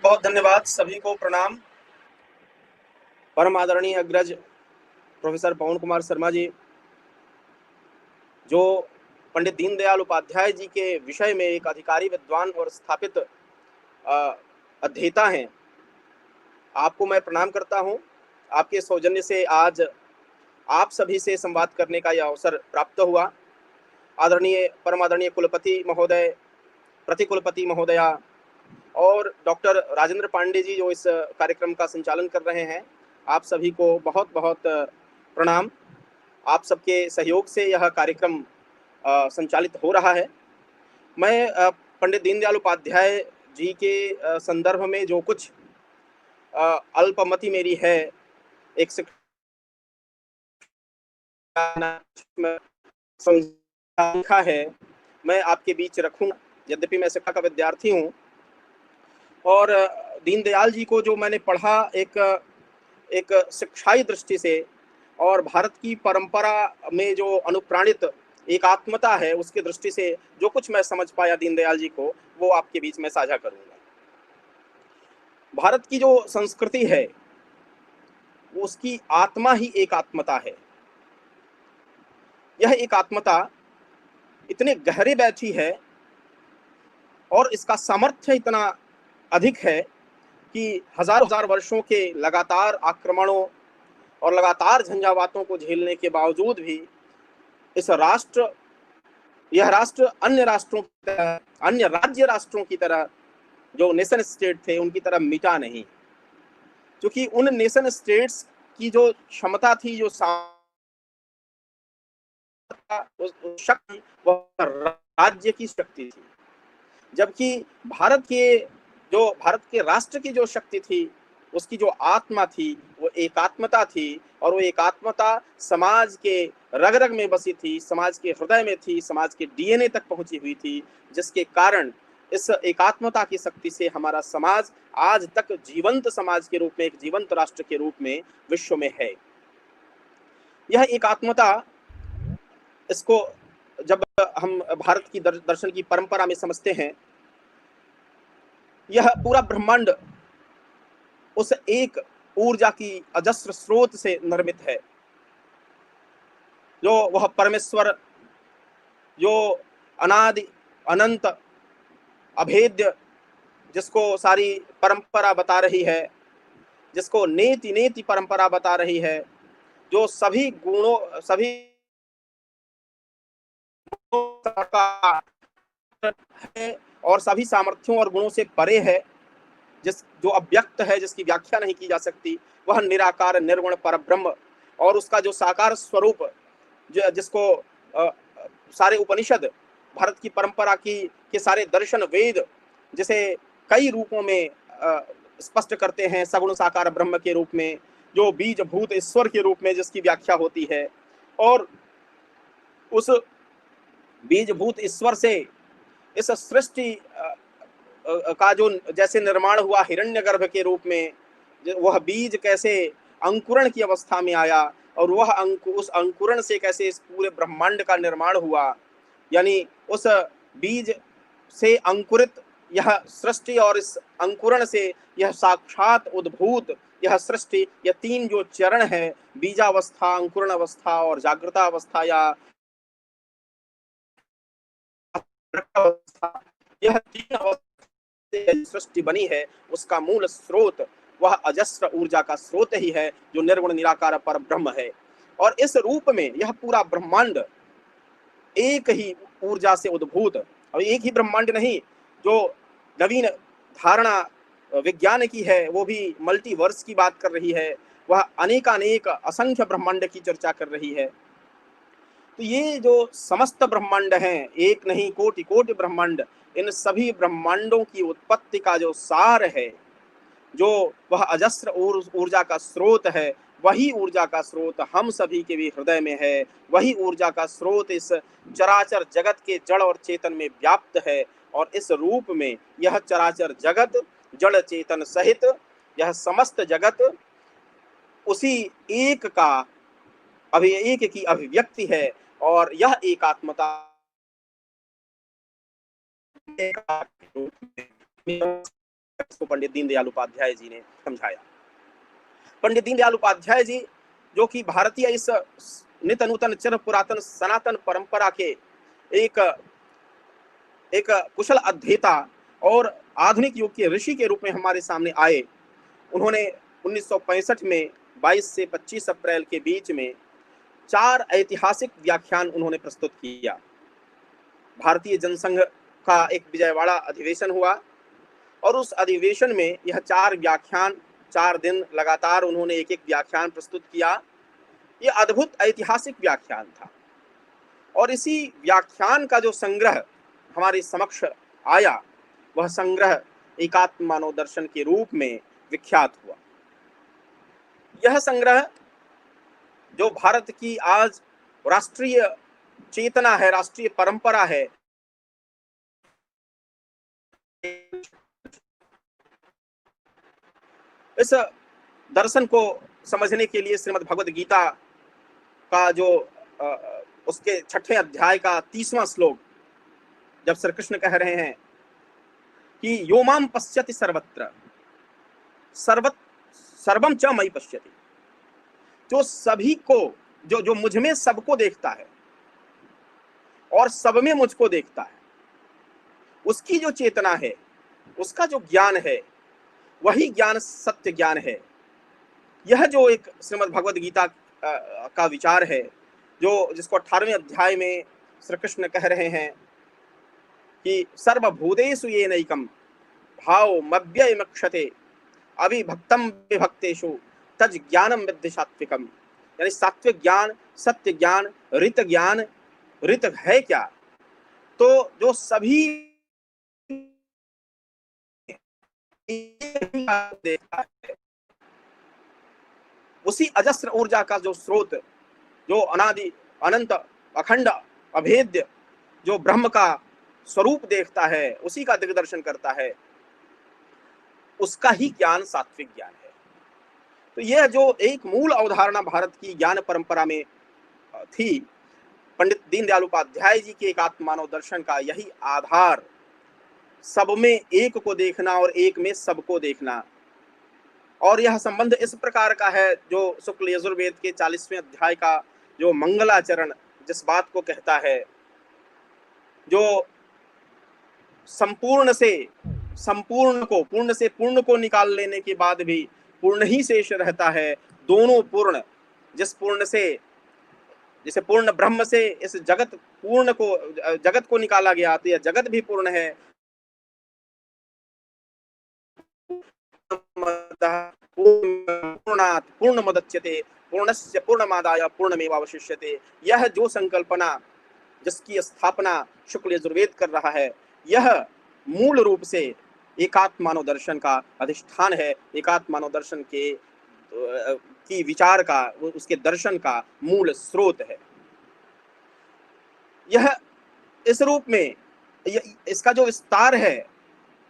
बहुत धन्यवाद, सभी को प्रणाम। परम आदरणीय अग्रज प्रोफेसर पवन कुमार शर्मा जी, जो पंडित दीनदयाल उपाध्याय जी के विषय में एक अधिकारी, विद्वान और स्थापित अध्येता हैं, आपको मैं प्रणाम करता हूं। आपके सौजन्य से आज आप सभी से संवाद करने का यह अवसर प्राप्त हुआ। आदरणीय परम आदरणीय कुलपति महोदय, प्रतिकुलपति महोदया और डॉक्टर राजेंद्र पांडे जी, जो इस कार्यक्रम का संचालन कर रहे हैं, आप सभी को बहुत बहुत प्रणाम। आप सबके सहयोग से यह कार्यक्रम संचालित हो रहा है। मैं पंडित दीनदयाल उपाध्याय जी के संदर्भ में जो कुछ अल्पमति मेरी है, एक शिक्षा है, मैं आपके बीच रखूंगा। यद्यपि मैं शिक्षा का विद्यार्थी हूँ और दीनदयाल जी को जो मैंने पढ़ा एक शिक्षाई दृष्टि से और भारत की परंपरा में जो अनुप्राणित एकात्मता है, उसकी दृष्टि से जो कुछ मैं समझ पाया दीनदयाल जी को, वो आपके बीच में साझा करूंगा। भारत की जो संस्कृति है, वो उसकी आत्मा ही एकात्मता है। यह एकात्मता इतने गहरे बैठी है और इसका सामर्थ्य इतना अधिक है कि हजारों हजार वर्षों के लगातार आक्रमणों और लगातार झंझावातों को झेलने के बावजूद भी यह राष्ट्र अन्य राष्ट्रों की तरह, अन्य राज्य राष्ट्रों की तरह, जो नेशन स्टेट थे, उनकी तरह मिटा नहीं। क्योंकि उन नेशन स्टेट्स की जो क्षमता थी, जो शक्ति, वह राज्य की शक्ति थी। जबकि भारत के राष्ट्र की जो शक्ति थी, उसकी जो आत्मा थी, वो एकात्मता थी। और वो एकात्मता समाज के रग रग में बसी थी, समाज के हृदय में थी, समाज के डीएनए तक पहुंची हुई थी, जिसके कारण इस एकात्मता की शक्ति से हमारा समाज आज तक जीवंत समाज के रूप में, एक जीवंत राष्ट्र के रूप में विश्व में है। यह एकात्मता, इसको जब हम भारत की दर्शन की परंपरा में समझते हैं, यह पूरा ब्रह्मांड उस एक ऊर्जा की अजस्र स्रोत से निर्मित है, जो वह परमेश्वर, जो अनादि अनंत अभेद्य, जिसको सारी परंपरा बता रही है, जिसको नेति नेति परंपरा बता रही है, जो सभी गुणों, सभी है और सभी सामर्थ्यों और गुणों से परे है, जो अव्यक्त है, जिसकी व्याख्या नहीं की जा सकती, वह निराकार निर्गुण परब्रह्म। और उसका जो साकार स्वरूप, जिसको सारे उपनिषद, भारत की परंपरा के सारे दर्शन, वेद जिसे कई रूपों में स्पष्ट करते हैं, सगुण साकार ब्रह्म के रूप में, जो बीज भूत ईश्वर के रूप में जिसकी व्याख्या होती है। और उस बीज भूत ईश्वर से इस सृष्टि का जो जैसे निर्माण हुआ हिरण्यगर्भ के रूप में, वह बीज कैसे अंकुरण की अवस्था में आया और वह उस अंकुरण से कैसे इस पूरे ब्रह्मांड का निर्माण हुआ, यानी उस बीज से अंकुरित यह सृष्टि और इस अंकुरण से यह साक्षात उद्भूत यह सृष्टि, यह तीन जो चरण है, बीजावस्था, अंकुरण अवस्था और जागृता अवस्था या अवस्था, यह तीन अवस्था सृष्टि बनी है, उसका मूल स्रोत वह अजस्र ऊर्जा का स्रोत ही है, जो निर्गुण निराकार पर ब्रह्म है। और इस रूप में यह पूरा ब्रह्मांड एक ही ऊर्जा से उद्भूत, और एक ही ब्रह्मांड नहीं, जो नवीन धारणा विज्ञान की है, वो भी मल्टीवर्स की बात कर रही है, वह अनेकानेक असंख्य ब्रह्मांड की चर्चा कर रही है। तो ये जो समस्त ब्रह्मांड हैं, एक नहीं कोटि कोटि ब्रह्मांड, इन सभी ब्रह्मांडों की उत्पत्ति का जो सार है, जो वह अजस्र ऊर्जा का स्रोत है, वही ऊर्जा का स्रोत हम सभी के भी हृदय में है। वही ऊर्जा का स्रोत इस चराचर जगत के जड़ और चेतन में व्याप्त है। और इस रूप में यह चराचर जगत, जड़ चेतन सहित यह समस्त जगत उसी एक की अभिव्यक्ति है। और यह एकात्मता इसको पंडित दीनदयाल उपाध्याय जी ने समझाया। पंडित दीनदयाल उपाध्याय जी जो कि भारतीय इस नित नूतन चिर पुरातन सनातन परंपरा के एक एक कुशल अध्येता और आधुनिक युग के ऋषि के रूप में हमारे सामने आए। उन्होंने 1965 में 22 से 25 अप्रैल के बीच में 4 ऐतिहासिक व्याख्यान उन्होंने प्रस्तुत किया। भारतीय जनसंघ का एक विजयवाड़ा अधिवेशन हुआ और उस अधिवेशन में यह 4 व्याख्यान 4 दिन लगातार उन्होंने एक-एक व्याख्यान प्रस्तुत किया। ये अद्भुत ऐतिहासिक व्याख्यान था और इसी व्याख्यान का जो संग्रह हमारे समक्ष आया, वह संग्रह एकात्म मानव दर्शन के रूप में विख्यात हुआ। यह संग्रह जो भारत की आज राष्ट्रीय चेतना है, राष्ट्रीय परंपरा है, इस दर्शन को समझने के लिए श्रीमद् भगवद गीता का जो उसके 6वें अध्याय का 30वां श्लोक, जब श्री कृष्ण कह रहे हैं कि यो माम पश्यति सर्वत्र सर्वम च मयि पश्यति, जो सभी को जो मुझ में सबको देखता है और सब में मुझको देखता है, उसकी जो चेतना है, उसका जो ज्ञान है, वही ज्ञान सत्य ज्ञान है। यह जो एक श्रीमद् भगवद गीता का विचार है, जो जिसको 18वें अध्याय में श्री कृष्ण कह रहे हैं कि सर्वभूतेषु येनैकं भावमव्ययमक्षते अविभक्तं विभक्तेषु तज् ज्ञानं विद्धि सात्विकम्। यानी सात्विक ज्ञान, सत्य ज्ञान, ऋत ज्ञान, ऋत है क्या? तो जो सभी देखता है, उसी अजस्र ऊर्जा का जो स्रोत, जो अनादि अनंत अखंड अभेद्य जो ब्रह्म का स्वरूप देखता है, उसी का दिग्दर्शन करता है, उसका ही ज्ञान सात्विक ज्ञान है। तो यह जो एक मूल अवधारणा भारत की ज्ञान परंपरा में थी, पंडित दीनदयाल उपाध्याय जी के एकात्म मानव दर्शन का यही आधार, सब में एक को देखना और एक में सबको देखना। और यह संबंध इस प्रकार का है जो शुक्ल यजुर्वेद के 40वें अध्याय का जो मंगलाचरण जिस बात को कहता है, जो संपूर्ण से संपूर्ण को, पूर्ण से पूर्ण को निकाल लेने के बाद भी पूर्ण ही शेष रहता है। दोनों पूर्ण, जिस पूर्ण से, जैसे पूर्ण ब्रह्म से इस जगत को निकाला गया, तो यह जगत भी पूर्ण है। पूर्णात् पूर्णमुदच्यते पूर्णस्य पूर्णमादाय पूर्णमेवावशिष्यते। यह जो संकल्पना, जिसकी स्थापना शुक्ल यजुर्वेद कर रहा है, यह मूल रूप से एकात्म मानव दर्शन का अधिष्ठान है। एकात्म मानव दर्शन के की विचार का, उसके दर्शन का मूल स्रोत है। यह इस रूप में इसका जो विस्तार है,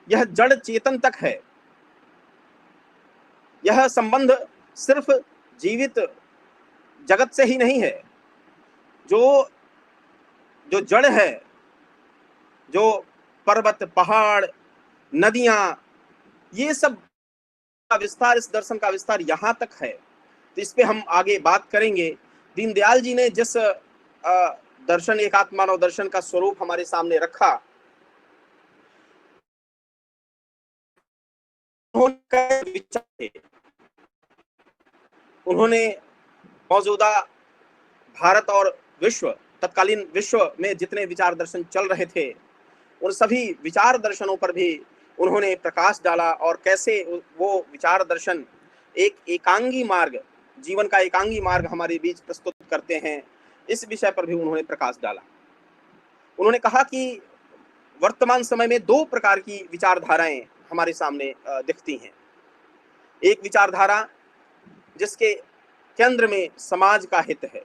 यह जड़ चेतन तक है। यह संबंध सिर्फ जीवित जगत से ही नहीं है। जो जो जड़ है, जो पर्वत, पहाड़, नदियां, ये सब का विस्तार, इस दर्शन का विस्तार यहां तक है। तो इस पे हम आगे बात करेंगे। दीनदयाल जी ने जिस दर्शन, एकात्म मानव दर्शन का स्वरूप हमारे सामने रखा, उन्होंने मौजूदा भारत और विश्व, तत्कालीन विश्व में जितने विचार दर्शन चल रहे थे, उन सभी विचार दर्शनों पर भी उन्होंने प्रकाश डाला और कैसे वो विचार दर्शन एक एकांगी मार्ग, जीवन का एकांगी मार्ग हमारे बीच प्रस्तुत करते हैं, इस विषय पर भी उन्होंने प्रकाश डाला। उन्होंने कहा कि वर्तमान समय में 2 प्रकार की विचारधाराएं हमारे सामने दिखती हैं। एक विचारधारा जिसके केंद्र में समाज का हित है,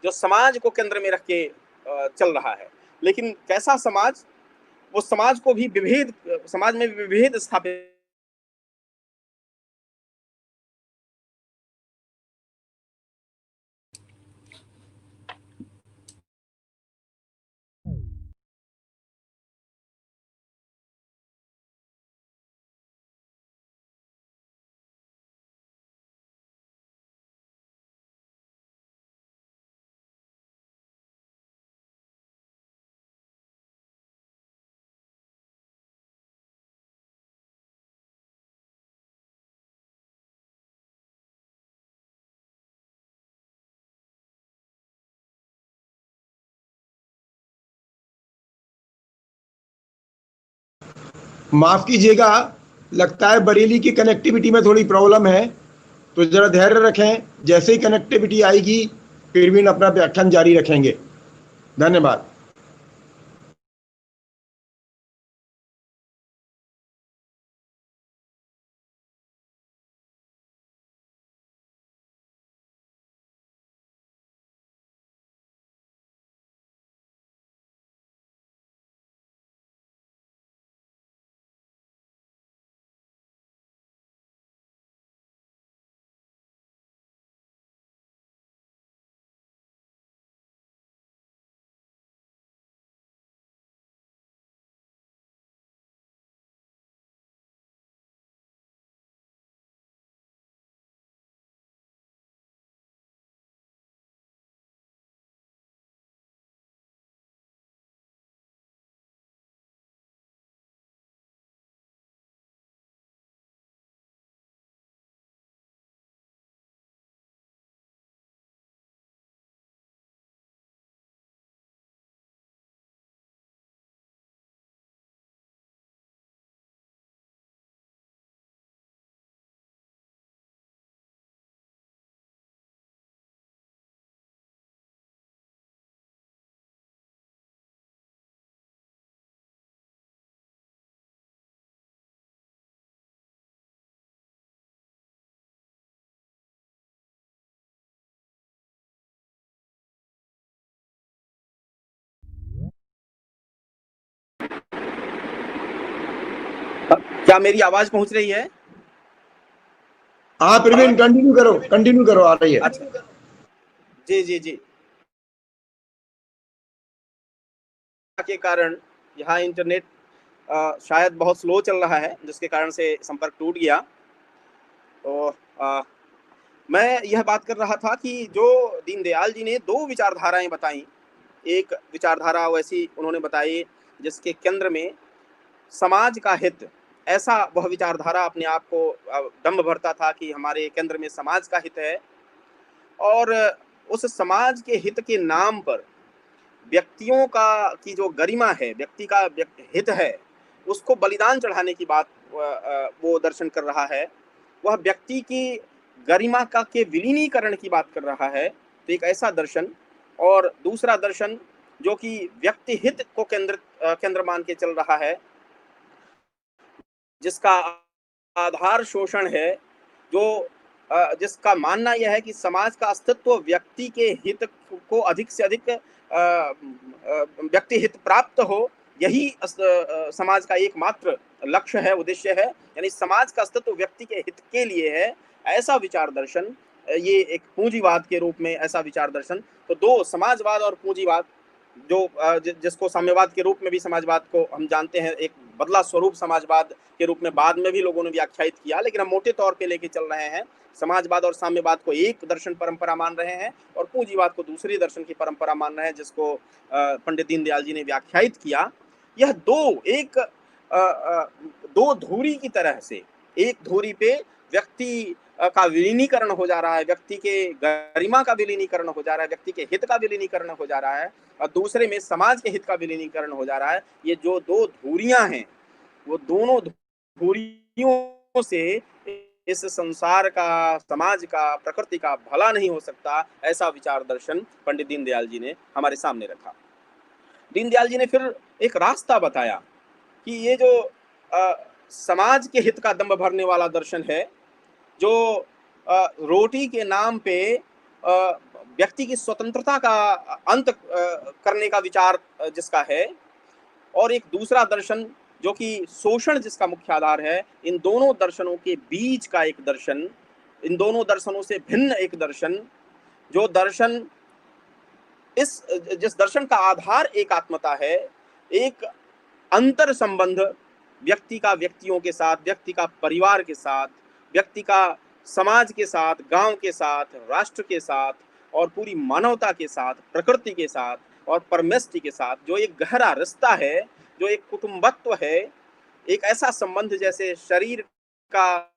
जो समाज को केंद्र में रख के चल रहा है। लेकिन कैसा समाज? वो समाज को भी विभेद, समाज में विभेद स्थापित माफ कीजिएगा, लगता है बरेली की कनेक्टिविटी में थोड़ी प्रॉब्लम है, तो जरा धैर्य रखें। जैसे ही कनेक्टिविटी आएगी फिर अपना व्याख्यान जारी रखेंगे। धन्यवाद। क्या मेरी आवाज पहुंच रही है? हाँ प्रवीण, कंटिन्यू करो, आ रही है। अच्छा, जी जी जी। के कारण यहाँ इंटरनेट शायद बहुत स्लो चल रहा है, जिसके कारण से संपर्क टूट गया। तो मैं यह बात कर रहा था कि जो दीनदयाल जी ने दो विचारधाराएं बताई, एक विचारधारा वैसी उन्होंने बताई जिसके केंद्र में समाज का हित, ऐसा वह विचारधारा अपने आप को दम्भ भरता था कि हमारे केंद्र में समाज का हित है, और उस समाज के हित के नाम पर व्यक्तियों का की जो गरिमा है, व्यक्ति का हित है, उसको बलिदान चढ़ाने की बात वो दर्शन कर रहा है। वह व्यक्ति की गरिमा का के विलीनीकरण की बात कर रहा है। तो एक ऐसा दर्शन, और दूसरा दर्शन जो कि व्यक्ति हित को केंद्र मान के चल रहा है, जिसका आधार शोषण है, जो जिसका मानना यह है कि समाज का अस्तित्व व्यक्ति के हित को अधिक से अधिक व्यक्ति हित प्राप्त हो, यही समाज का एकमात्र लक्ष्य है, उद्देश्य है। यानी समाज का अस्तित्व व्यक्ति के हित के लिए है, ऐसा विचार दर्शन, ये एक पूंजीवाद के रूप में ऐसा विचार दर्शन। तो दो, समाजवाद और पूंजीवाद, जो जिसको साम्यवाद के रूप में भी समाजवाद को हम जानते हैं, एक बदला स्वरूप समाजवाद के रूप में बाद में भी लोगों ने व्याख्यायित किया, लेकिन हम मोटे तौर पे लेके चल रहे हैं। समाजवाद और साम्यवाद को एक दर्शन परंपरा मान रहे हैं, और पूंजीवाद को दूसरी दर्शन की परंपरा मान रहे हैं, जिसको पंडित दीनदयाल जी ने व्याख्यायित किया। यह दो धुरी की तरह से, एक धुरी पे व्यक्ति का विलीनीकरण हो जा रहा है, व्यक्ति के गरिमा का विलीनीकरण हो जा रहा है, व्यक्ति के हित का विलीनीकरण हो जा रहा है, और दूसरे में समाज के हित का विलीनीकरण हो जा रहा है। ये जो दो धुरियां हैं, वो दोनों धुरियों से इस संसार का, समाज का, प्रकृति का भला नहीं हो सकता, ऐसा विचार दर्शन पंडित दीनदयाल जी ने हमारे सामने रखा। दीनदयाल जी ने फिर एक रास्ता बताया कि ये जो समाज के हित का दम्भ भरने वाला दर्शन है, जो रोटी के नाम पे व्यक्ति की स्वतंत्रता का अंत करने का विचार जिसका है, और एक दूसरा दर्शन जो कि शोषण जिसका मुख्य आधार है, इन दोनों दर्शनों के बीच का एक दर्शन, इन दोनों दर्शनों से भिन्न एक दर्शन, जो दर्शन जिस दर्शन का आधार एकात्मता है, एक अंतर संबंध व्यक्ति का व्यक्तियों के साथ, व्यक्ति का परिवार के साथ, व्यक्ति का समाज के साथ, गांव के साथ, राष्ट्र के साथ, और पूरी मानवता के साथ, प्रकृति के साथ, और परमेष्टि के साथ, जो एक गहरा रिश्ता है, जो एक कुटुंबत्व है, एक ऐसा संबंध जैसे शरीर का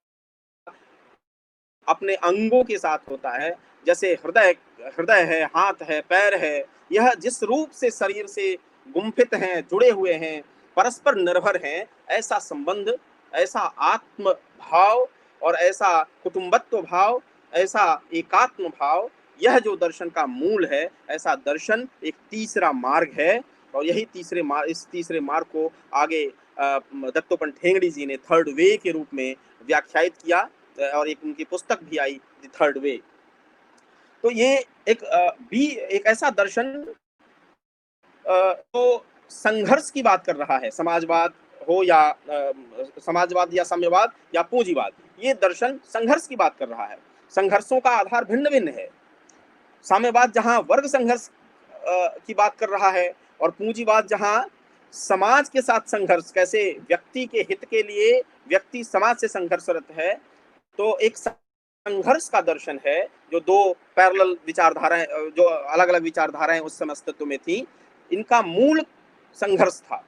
अपने अंगों के साथ होता है, जैसे हृदय है, हाथ है, पैर है, यह जिस रूप से शरीर से गुम्फित हैं, जुड़े हुए हैं, परस्पर निर्भर हैं, ऐसा संबंध, ऐसा आत्म भाव और ऐसा कुटुंबत्व भाव, ऐसा एकात्म भाव, यह जो दर्शन का मूल है, ऐसा दर्शन एक तीसरा मार्ग है। और यही इस तीसरे मार्ग को आगे दत्तोपंत ठेंगड़ी जी ने थर्ड वे के रूप में व्याख्यायित किया, और एक उनकी पुस्तक भी आई, द थर्ड वे। तो ये एक ऐसा दर्शन तो संघर्ष की बात कर रहा है, समाजवाद हो या समाजवाद या साम्यवाद या पूंजीवाद, ये दर्शन संघर्ष की बात कर रहा है। संघर्षों का आधार भिन्न भिन्न है। साम्यवाद जहां वर्ग संघर्ष की बात कर रहा है, और पूंजीवाद जहां समाज के साथ संघर्ष, कैसे व्यक्ति के हित के लिए व्यक्ति समाज से संघर्षरत है। तो एक संघर्ष का दर्शन है, जो दो पैरेलल विचारधाराएं, जो अलग अलग विचारधाराएं उस समय अस्तित्व में थी, इनका मूल संघर्ष था।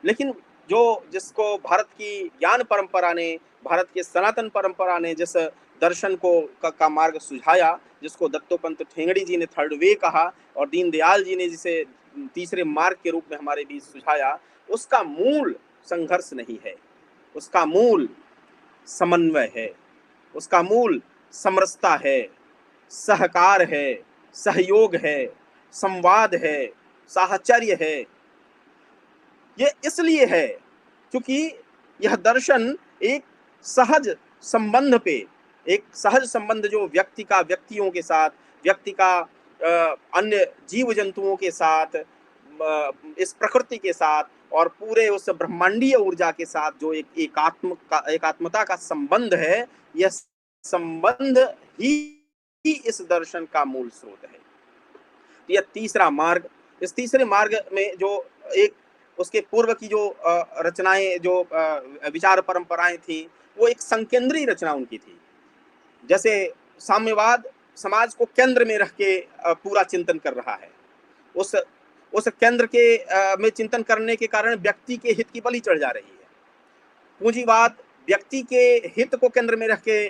लेकिन जिसको भारत की ज्ञान परंपरा ने, भारत के सनातन परंपरा ने जिस दर्शन का मार्ग सुझाया, जिसको दत्तोपंत ठेंगड़ी जी ने थर्ड वे कहा और दीनदयाल जी ने जिसे तीसरे मार्ग के रूप में हमारे बीच सुझाया, उसका मूल संघर्ष नहीं है, उसका मूल समन्वय है, उसका मूल समरसता है, सहकार है, सहयोग है, संवाद है, साहचर्य है। ये इसलिए है क्योंकि यह दर्शन एक सहज संबंध पे, एक सहज संबंध जो व्यक्तियों के साथ, व्यक्ति का अन्य जीव जंतुओं के साथ, इस प्रकृति के साथ और पूरे उस ब्रह्मांडीय ऊर्जा के साथ जो एक एकात्मता का संबंध है, यह संबंध ही इस दर्शन का मूल स्रोत है। यह तीसरा मार्ग, इस तीसरे मार्ग में जो एक उसके पूर्व की जो रचनाएं, जो विचार परंपराएं थी, वो एक संकेंद्रीय रचना उनकी थी। जैसे साम्यवाद समाज को केंद्र में रख के पूरा चिंतन कर रहा है। उस केंद्र के में चिंतन करने के कारण व्यक्ति के हित की बलि चढ़ जा रही है। पूंजीवाद व्यक्ति के हित को केंद्र में रख के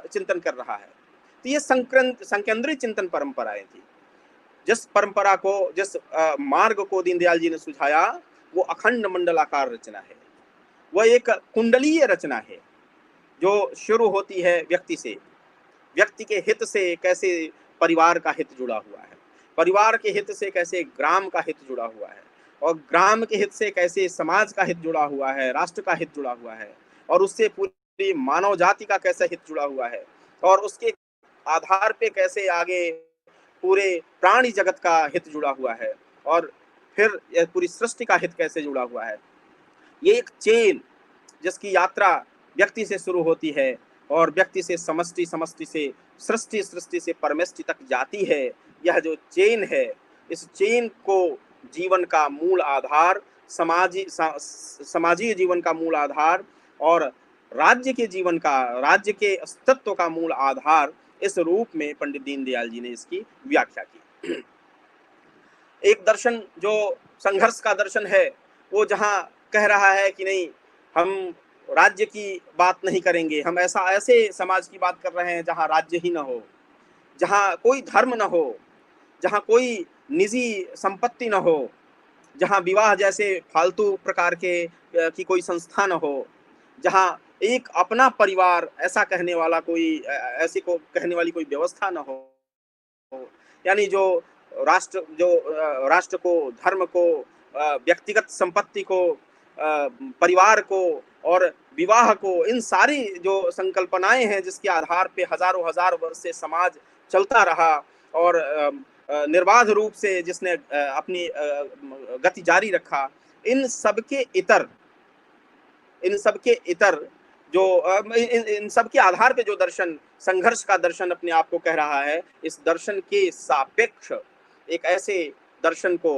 चिंतन कर रहा है। तो ये संकेंद्रीय चिंतन परंपराएं थी। जिस परंपरा को, जिस मार्ग को दीनदयाल जी ने सुझाया, वो अखंड मंडलाकार रचना है। वह एक कुंडलीय रचना है जो शुरू होती है व्यक्ति से, व्यक्ति के हित से कैसे परिवार का हित जुड़ा हुआ है, परिवार के हित से कैसे ग्राम का हित जुड़ा हुआ है, और ग्राम के हित से कैसे समाज का हित जुड़ा हुआ है, राष्ट्र का हित जुड़ा हुआ है, और उससे पूरी मानव जाति का कैसा हित जुड़ा हुआ है, और उसके आधार पे कैसे आगे पूरे प्राणी जगत का हित जुड़ा हुआ है, और फिर यह पूरी सृष्टि का हित कैसे जुड़ा हुआ है। ये एक चेन, जिसकी यात्रा व्यक्ति से शुरू होती है और व्यक्ति से समष्टि, समष्टि से सृष्टि, सृष्टि से परमेष्टि तक जाती है। यह जो चेन है, इस चेन को जीवन का मूल आधार, समाजीय जीवन का मूल आधार और राज्य के अस्तित्व का मूल आधार, इस रूप में पंडित दीनदयाल जी ने इसकी व्याख्या की। एक दर्शन जो संघर्ष का दर्शन है, वो जहां कह रहा है कि नहीं, हम राज्य की बात नहीं करेंगे, हम ऐसे समाज की बात कर रहे हैं जहां राज्य ही ना हो, जहां कोई धर्म ना हो, जहां कोई निजी संपत्ति ना हो, जहां विवाह जैसे फालतू प्रकार की कोई संस्था न हो, जहां एक अपना परिवार ऐसा कहने वाला ऐसी को कहने वाली कोई व्यवस्था न हो। यानी जो राष्ट्र को, धर्म को, व्यक्तिगत संपत्ति को, परिवार को और विवाह को, इन सारी जो संकल्पनाएं हैं जिसके आधार पे हजारों हजार वर्ष से समाज चलता रहा और निर्बाध रूप से जिसने अपनी गति जारी रखा, इन सबके इतर जो इन सब के आधार पे जो दर्शन, संघर्ष का दर्शन अपने आप को कह रहा है, इस दर्शन के सापेक्ष एक ऐसे दर्शन को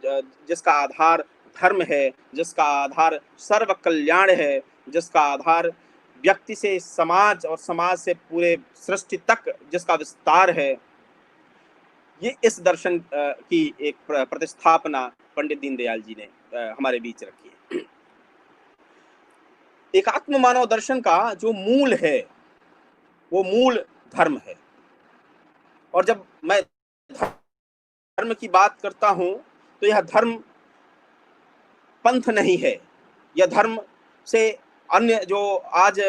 जिसका आधार धर्म है, जिसका आधार सर्व कल्याण है, जिसका आधार व्यक्ति से समाज और समाज से पूरे सृष्टि तक जिसका विस्तार है, ये इस दर्शन की एक प्रतिस्थापना पंडित दीनदयाल जी ने हमारे बीच रखी है। एकात्म मानव दर्शन का जो मूल है, वो मूल धर्म है। और जब मैं धर्म की बात करता हूं, तो यह धर्म पंथ नहीं है, या धर्म से अन्य जो आज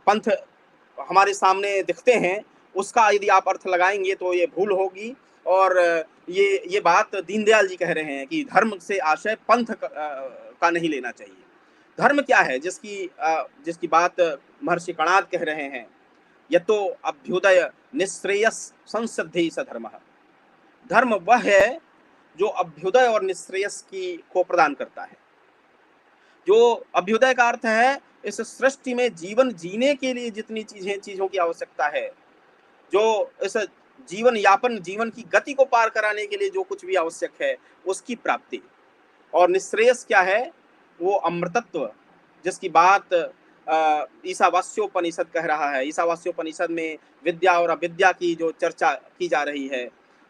पंथ हमारे सामने दिखते हैं उसका यदि आप अर्थ लगाएंगे तो ये भूल होगी। और ये बात दीनदयाल जी कह रहे हैं कि धर्म से आशय पंथ का नहीं लेना चाहिए। धर्म क्या है जिसकी बात महर्षि कणाद कह रहे हैं, यतो अभ्युदय निःश्रेयस संसिद्धि स धर्मः। धर्म वह है जो अभ्युदय और निःश्रेयस को प्रदान करता है। जो अभ्युदय का अर्थ है इस सृष्टि में जीवन जीने के लिए जितनी चीजों की आवश्यकता है, जो इस जीवन यापन जीवन की गति को पार कराने के लिए जो कुछ भी आवश्यक है उसकी प्राप्ति। और निःश्रेयस क्या है? वो अमृतत्व, जिसकी बात ईशावास्योपनिषद कह रहा है। ईशावास्योपनिषद में विद्या और अविद्या की जो चर्चा की जा रही है,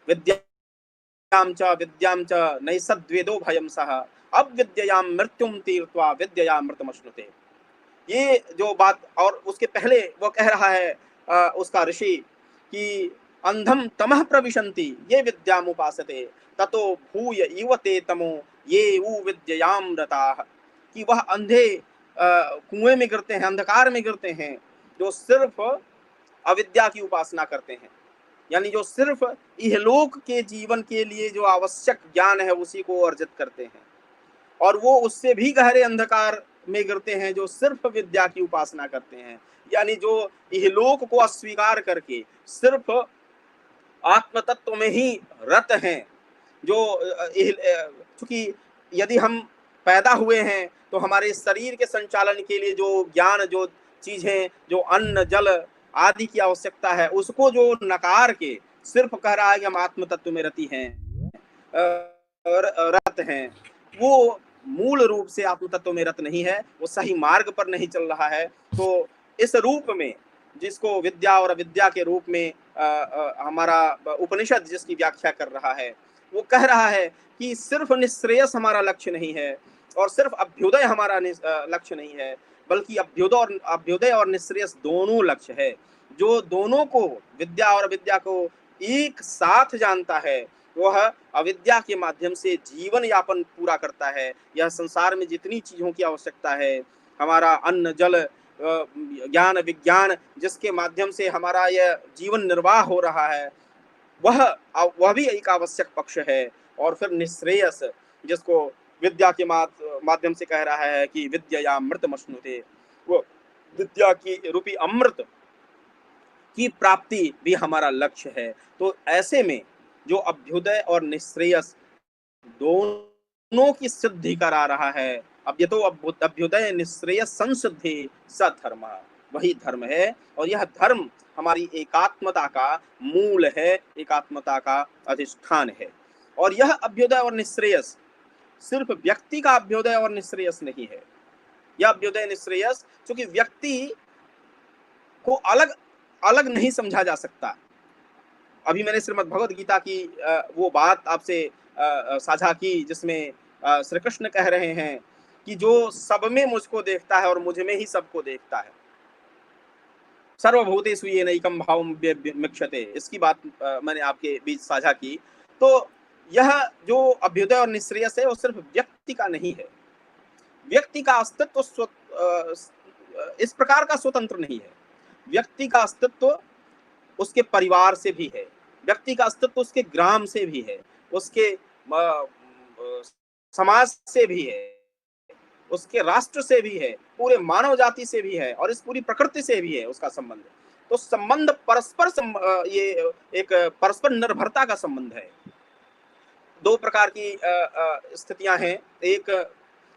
विद्याम च नैषद्वेदो भयं सः अविद्ययां मृत्युम तीर्त्वा विद्यया मृतमश्नुते। ये जो बात, और उसके पहले वो कह रहा है उसका ऋषि कि अंधम तमः प्रविशन्ति ये विद्यामुपासते ततो भूय इव ते तमो ये उ विद्यायाम रताः। कि वह अंधे कुएं में गिरते हैं, अंधकार में गिरते हैं, जो सिर्फ अविद्या की उपासना करते हैं, यानी जो सिर्फ इहलोक के जीवन के लिए जो आवश्यक ज्ञान है उसी को अर्जित करते हैं। और वो उससे भी गहरे अंधकार में गिरते हैं जो सिर्फ विद्या की उपासना करते हैं, यानी जो इहलोक को अस्वीकार करके सिर्फ आत्म तत्व में ही रत हैं। जो क्योंकि यदि हम पैदा हुए हैं तो हमारे शरीर के संचालन के लिए जो ज्ञान, जो चीजें, जो अन्न जल आदि की आवश्यकता है, उसको जो नकार के सिर्फ कह रहा है कि हम आत्म तत्व में रति हैं, रत हैं, वो मूल रूप से आत्म तत्व में रत नहीं है, वो सही मार्ग पर नहीं चल रहा है। तो इस रूप में जिसको विद्या और अविद्या के रूप में हमारा उपनिषद जिसकी व्याख्या कर रहा है, वो कह रहा है कि सिर्फ निःश्रेयस हमारा लक्ष्य नहीं है और सिर्फ अभ्युदय हमारा लक्ष्य नहीं है, बल्कि अभ्युदय और निःश्रेयस दोनों लक्ष्य है। जो दोनों को, विद्या और अविद्या को एक साथ जानता है, वह अविद्या के माध्यम से जीवन यापन पूरा करता है। यह संसार में जितनी चीजों की आवश्यकता है, हमारा अन्न जल ज्ञान विज्ञान जिसके माध्यम से हमारा यह जीवन निर्वाह हो रहा है, वह भी एक आवश्यक पक्ष है। और फिर निःश्रेयस, जिसको विद्या के माध्यम से कह रहा है कि विद्यया मृतमश्नुते, वो विद्या की रूपी अमृत की प्राप्ति भी हमारा लक्ष्य है। तो ऐसे में जो अभ्युदय और निःश्रेयस दोनों की सिद्धि करा रहा है, अब ये तो अभ्युदय निःश्रेयस संसिद्धि स धर्म, वही धर्म है। और यह धर्म हमारी एकात्मता का मूल है, एकात्मता का अधिष्ठान है। और यह अभ्युदय और निःश्रेयस सिर्फ व्यक्ति का अभ्युदय और निःश्रेयस नहीं है। यह अभ्युदय निःश्रेयस क्योंकि व्यक्ति को अलग अलग नहीं समझा जा सकता। अभी मैंने श्रीमद् भगवद गीता की वो बात आपसे साझा की जिसमें श्री कृष्ण कह रहे हैं कि जो सब में मुझको देखता है और मुझ में ही सबको देखता है, सर्वभूतेषु येनैकं भावं विमिक्षते, इसकी बात मैंने आपके बीच साझा की। तो यह जो अभ्युदय और निःश्रेयस है वो सिर्फ व्यक्ति का नहीं है। व्यक्ति का अस्तित्व इस प्रकार का स्वतंत्र नहीं है। व्यक्ति का अस्तित्व उसके परिवार से भी है, व्यक्ति का अस्तित्व उसके ग्राम से भी है, उसके समाज से भी है, उसके राष्ट्र से भी है, पूरे मानव जाति से भी है और इस पूरी प्रकृति से भी है उसका संबंध। तो संबंध परस्पर ये एक परस्पर निर्भरता का संबंध है। दो प्रकार की स्थितियां हैं। एक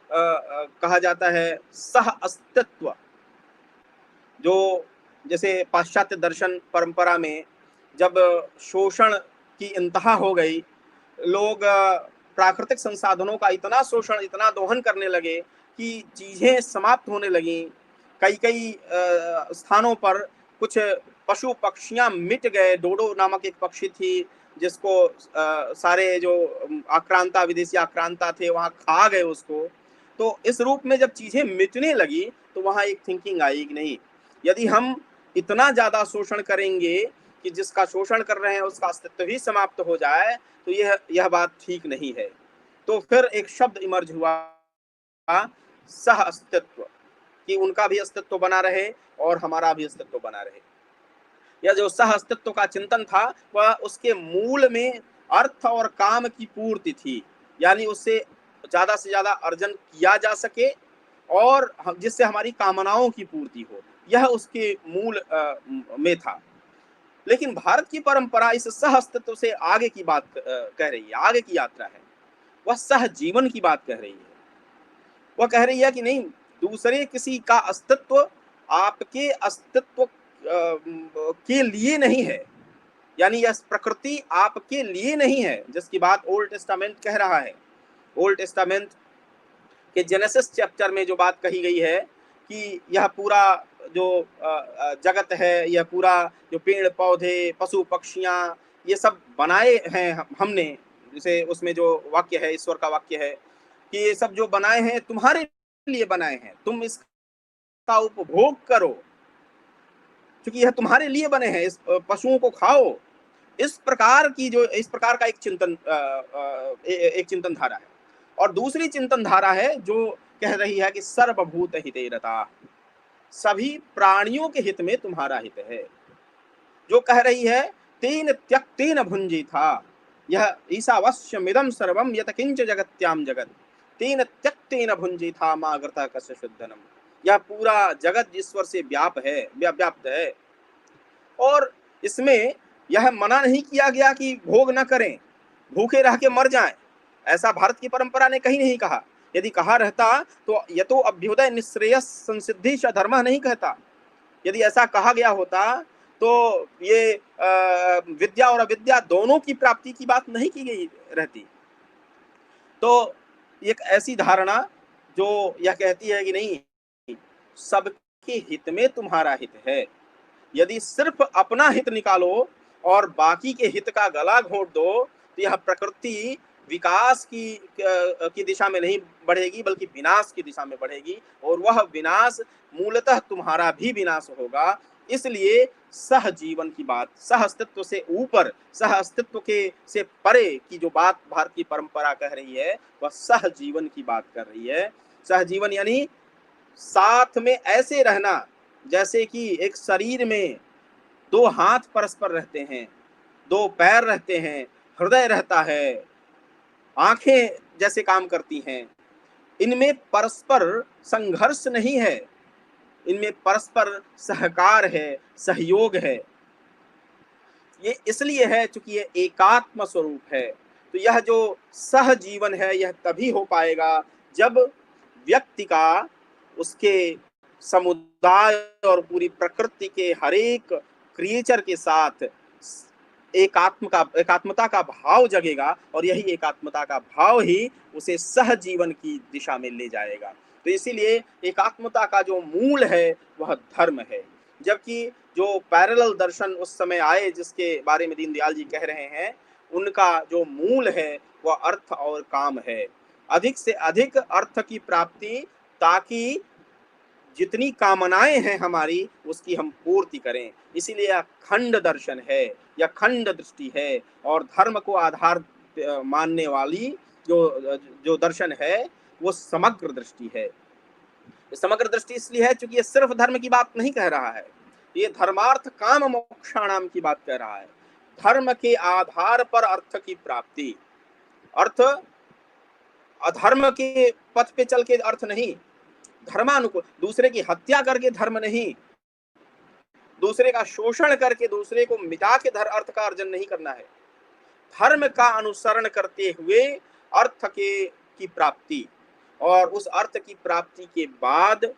कहा जाता है सह अस्तित्व, जो जैसे पाश्चात्य दर्शन परंपरा में जब शोषण की इंतहा हो गई, लोग प्राकृतिक संसाधनों का इतना शोषण, इतना दोहन करने लगे कि चीजें समाप्त होने लगी। कई स्थानों पर कुछ पशु पक्षियां मिट गए। डोडो नामक एक पक्षी थी जिसको सारे जो आक्रांता, विदेशी आक्रांता थे वहां खा गए उसको। तो इस रूप में जब चीजें मिटने लगी तो वहां एक थिंकिंग आई कि नहीं, यदि हम इतना ज्यादा शोषण करेंगे कि जिसका शोषण कर रहे हैं उसका अस्तित्व ही समाप्त हो जाए, तो यह बात ठीक नहीं है। तो फिर एक शब्द इमर्ज हुआ सह अस्तित्व, कि उनका भी अस्तित्व बना रहे और हमारा भी अस्तित्व बना रहे। यह जो सह अस्तित्व का चिंतन था वह उसके मूल में अर्थ और काम की पूर्ति थी, यानी उससे ज्यादा से ज्यादा अर्जन किया जा सके और जिससे हमारी कामनाओं की पूर्ति हो, यह उसके मूल में था। लेकिन भारत की परंपरा इस सह अस्तित्व से आगे की बात कह रही है, आगे की यात्रा है, वह सह जीवन की बात कह रही है। वह कह रही है कि नहीं, दूसरे किसी का अस्तित्व आपके अस्तित्व के लिए नहीं है, यानी यह प्रकृति आपके लिए नहीं है, जिसकी बात ओल्ड टेस्टामेंट कह रहा है। ओल्ड टेस्टामेंट के जेनेसिस चैप्टर में जो बात कही गई है कि यह पूरा जो जगत है, यह पूरा जो पेड़ पौधे पशु पक्षियां ये सब बनाए हैं हमने, जैसे उसमें जो वाक्य है, ईश्वर का वाक्य है कि ये सब जो बनाए हैं तुम्हारे लिए बनाए हैं, तुम इसका उपभोग करो क्योंकि यह तुम्हारे लिए बने हैं, इस पशुओं को खाओ। इस प्रकार का एक चिंतन धारा है। और दूसरी चिंतन धारा है जो कह रही है कि सर्वभूत हितेरता, सभी प्राणियों के हित में तुम्हारा हित है, जो कह रही है तेन त्यक्तेन भुंजीथा, यह ईशावास्यमिदं सर्वं यत किंच जगत्याम जगत तेन त्यक्तेन भुंजीथा मागर्ता कस्य शुद्धनम। यह पूरा जगत ईश्वर से व्याप्त है और इसमें यह मना नहीं किया गया कि भोग न करें, भूखे रह के मर जाएं, ऐसा भारत की परंपरा ने कहीं नहीं कहा। यदि कहा रहता तो यतो अभ्युदय निःश्रेयस संसिद्धि च धर्मः नहीं कहता। यदि ऐसा कहा गया होता तो ये विद्या और अविद्या दोनों की प्राप्ति की बात नहीं की गई रहती। तो एक ऐसी धारणा जो यह कहती है कि नहीं, सबके हित में तुम्हारा हित है, यदि सिर्फ अपना हित निकालो और बाकी के हित का गला घोंट दो तो यह प्रकृति विकास की दिशा में नहीं बढ़ेगी बल्कि विनाश की दिशा में बढ़ेगी, और वह विनाश मूलतः तुम्हारा भी विनाश होगा। इसलिए सह जीवन की बात, सह अस्तित्व से ऊपर, सह अस्तित्व के से परे की जो बात भारत की परंपरा कह रही है वह सह जीवन की बात कर रही है। सह जीवन यानी साथ में ऐसे रहना जैसे कि एक शरीर में दो हाथ परस्पर रहते हैं, दो पैर रहते हैं, हृदय रहता है, आंखें जैसे काम करती हैं। इनमें परस्पर संघर्ष नहीं है, इनमें परस्पर सहकार है, सहयोग है। ये इसलिए है क्योंकि ये एकात्म स्वरूप है। तो यह जो सह जीवन है यह तभी हो पाएगा जब व्यक्ति का उसके समुदाय और पूरी प्रकृति के हर एक क्रिएचर के साथ एकात्मता का भाव जगेगा, और यही एकात्मता का भाव ही उसे सह जीवन की दिशा में ले जाएगा। तो इसीलिए एकात्मता का जो मूल है वह धर्म है, जबकि जो पैरेलल दर्शन उस समय आए जिसके बारे में दीनदयाल जी कह रहे हैं, उनका जो मूल है वह अर्थ और काम है। अधिक से अधिक अर्थ की प्राप्ति, ताकि जितनी कामनाएं हैं हमारी उसकी हम पूर्ति करें। इसीलिए यह खंड दर्शन है, यह खंड दृष्टि है, और धर्म को आधार मानने वाली जो दर्शन है वो समग्र दृष्टि है। समग्र दृष्टि इसलिए है क्योंकि ये सिर्फ धर्म की बात नहीं कह रहा है, ये धर्मार्थ काम मोक्षाणाम की बात कह रहा है। धर्म के आधार पर अर्थ की प्राप्ति, अर्थ अधर्म के पथ पे चल के अर्थ नहीं, धर्मानुकूल, दूसरे की हत्या करके धर्म नहीं, दूसरे का शोषण करके, दूसरे को मिटा के अर्थ का अर्जन नहीं करना है। धर्म का अनुसरण करते हुए अर्थ की प्राप्ति, और उस अर्थ की प्राप्ति के बाद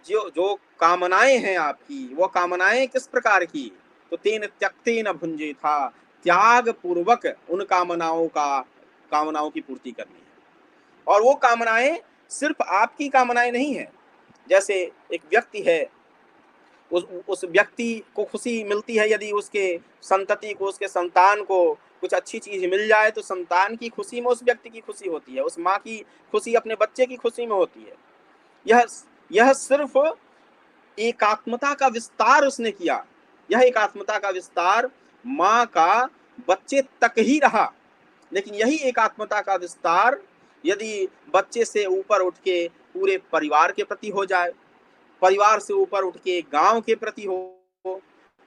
जो कामनाएं हैं आपकी, वो कामनाएं किस प्रकार की, तो तेन त्यक्तेन भुंजे था, त्याग पूर्वक उन कामनाओं की पूर्ति करनी है। और वो कामनाएं सिर्फ आपकी कामनाएं नहीं है। जैसे एक व्यक्ति है, उस व्यक्ति को खुशी मिलती है यदि उसके संतति को, उसके संतान को कुछ अच्छी चीज मिल जाए, तो संतान की खुशी में उस व्यक्ति की खुशी होती है, उस माँ की खुशी अपने बच्चे की खुशी में होती है। यह सिर्फ एकात्मता का विस्तार उसने किया। यह एकात्मता का विस्तार माँ का बच्चे तक ही रहा, लेकिन यही एकात्मता का विस्तार यदि बच्चे से ऊपर उठ के पूरे परिवार के प्रति हो जाए, परिवार से ऊपर उठ के गांव के प्रति हो,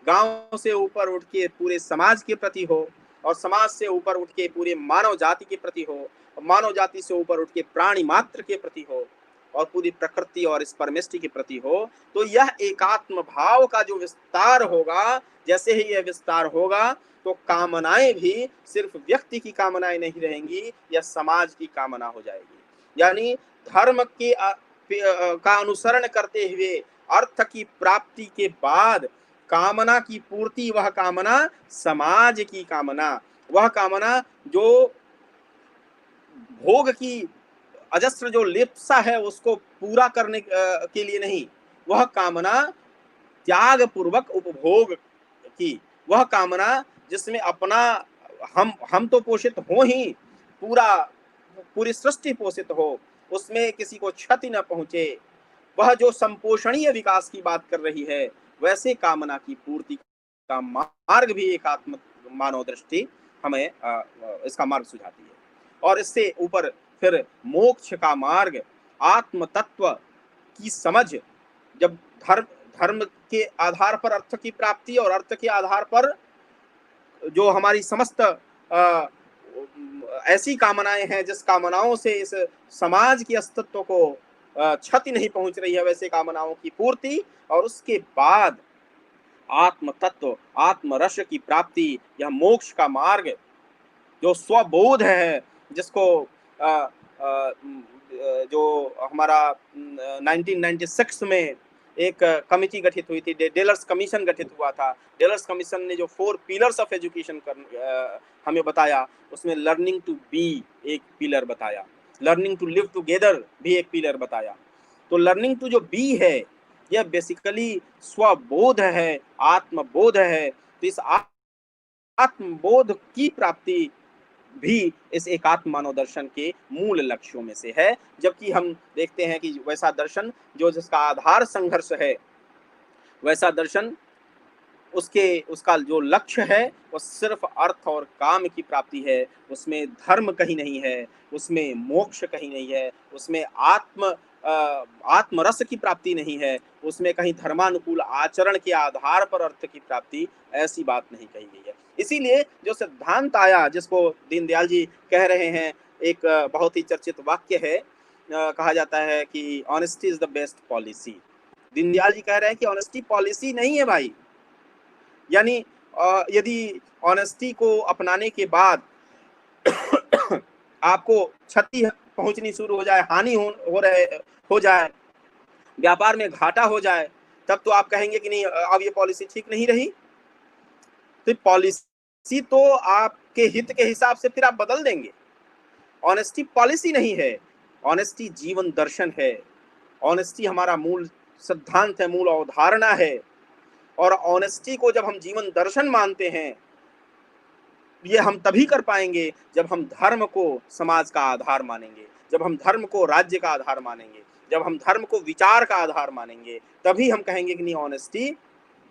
गांव से ऊपर उठ के पूरे समाज के प्रति हो, और समाज से ऊपर उठ के पूरे मानव जाति के प्रति हो, मानव जाति से ऊपर उठ के प्राणी मात्र के प्रति हो, और पूरी प्रकृति और स्पर्मिष्टि के प्रति हो। तो यह एकात्म भाव का जो विस्तार होगा, जैसे ही यह विस्तार होगा तो कामनाएं भी सिर्फ व्यक्ति की कामनाएं नहीं रहेंगी, यह समाज की कामना हो जाएगी। यानी धर्म के का अनुसरण करते हुए अर्थ की प्राप्ति के बाद कामना की पूर्ति, वह कामना समाज की कामना, वह कामना जो भोग की अजस्र जो लिप्सा है उसको पूरा करने के लिए नहीं, वह कामना त्याग पूर्वक उपभोग की, वह कामना जिसमें अपना हम तो पोषित हो ही, पूरी सृष्टि पोषित हो, उसमें किसी को क्षति न पहुंचे, वह जो संपोषणीय विकास की बात कर रही है, वैसे कामना की पूर्ति का मार्ग भी एकात्म मानव दृष्टि हमें इसका मार्ग सुझाती है। और इससे ऊपर फिर मोक्ष का मार्ग, आत्म तत्व की समझ, जब धर्म के आधार पर अर्थ की प्राप्ति और अर्थ के आधार पर जो हमारी समस्त ऐसी कामनाएं हैं जिस कामनाओं से इस समाज के अस्तित्व को क्षति नहीं पहुंच रही है, वैसे कामनाओं की पूर्ति, और उसके बाद आत्म तत्व, आत्म रस की प्राप्ति, यह मोक्ष का मार्ग जो स्वबोध है, जिसको जो हमारा 1996 में एक कमिटी गठित हुई थी, डेलर्स कमीशन गठित हुआ था। डेलर्स कमीशन ने जो 4 पिलर्स ऑफ एजुकेशन हमें बताया, उसमें लर्निंग टू बी एक पिलर बताया, लर्निंग टू लिव टुगेदर भी एक पिलर बताया। तो लर्निंग टू जो बी है, यह बेसिकली स्वबोध है, आत्मबोध है। तो इस आत्मबोध की प्राप्ति भी इस एकात्म मानव दर्शन के मूल लक्ष्यों में से है। जबकि हम देखते हैं कि वैसा दर्शन जिसका आधार संघर्ष है, वैसा दर्शन उसका जो लक्ष्य है वो सिर्फ अर्थ और काम की प्राप्ति है, उसमें धर्म कहीं नहीं है, उसमें मोक्ष कहीं नहीं है, उसमें आत्मरस की प्राप्ति नहीं है, उसमें कहीं धर्मानुकूल आचरण के आधार पर अर्थ की प्राप्ति, ऐसी बात नहीं कही गई है। इसीलिए जो सिद्धांत आया, जिसको दीनदयाल जी कह रहे हैं, एक बहुत ही चर्चित वाक्य है, कहा जाता है कि honesty is the best policy. Deendayal ji कह रहे हैं कि ऑनेस्टी पॉलिसी नहीं है भाई। यानी यदि ऑनेस्टी को अपनाने के बाद आपको क्षति पहुंचनी शुरू हो जाए, हानि हो जाए, व्यापार में घाटा हो जाए, तब तो आप कहेंगे कि नहीं, अब ये पॉलिसी ठीक नहीं रही। तो पॉलिसी तो आपके हित के हिसाब से फिर आप बदल देंगे। ऑनेस्टी पॉलिसी नहीं है, ऑनेस्टी जीवन दर्शन है। ऑनेस्टी हमारा मूल सिद्धांत है, मूल अवधारणा है। और ऑनेस्टी को जब हम जीवन दर्शन मानते हैं, ये हम तभी कर पाएंगे जब हम धर्म को समाज का आधार मानेंगे, जब हम धर्म को राज्य का आधार मानेंगे, जब हम धर्म को विचार का आधार मानेंगे, तभी हम कहेंगे कि नहीं, ऑनेस्टी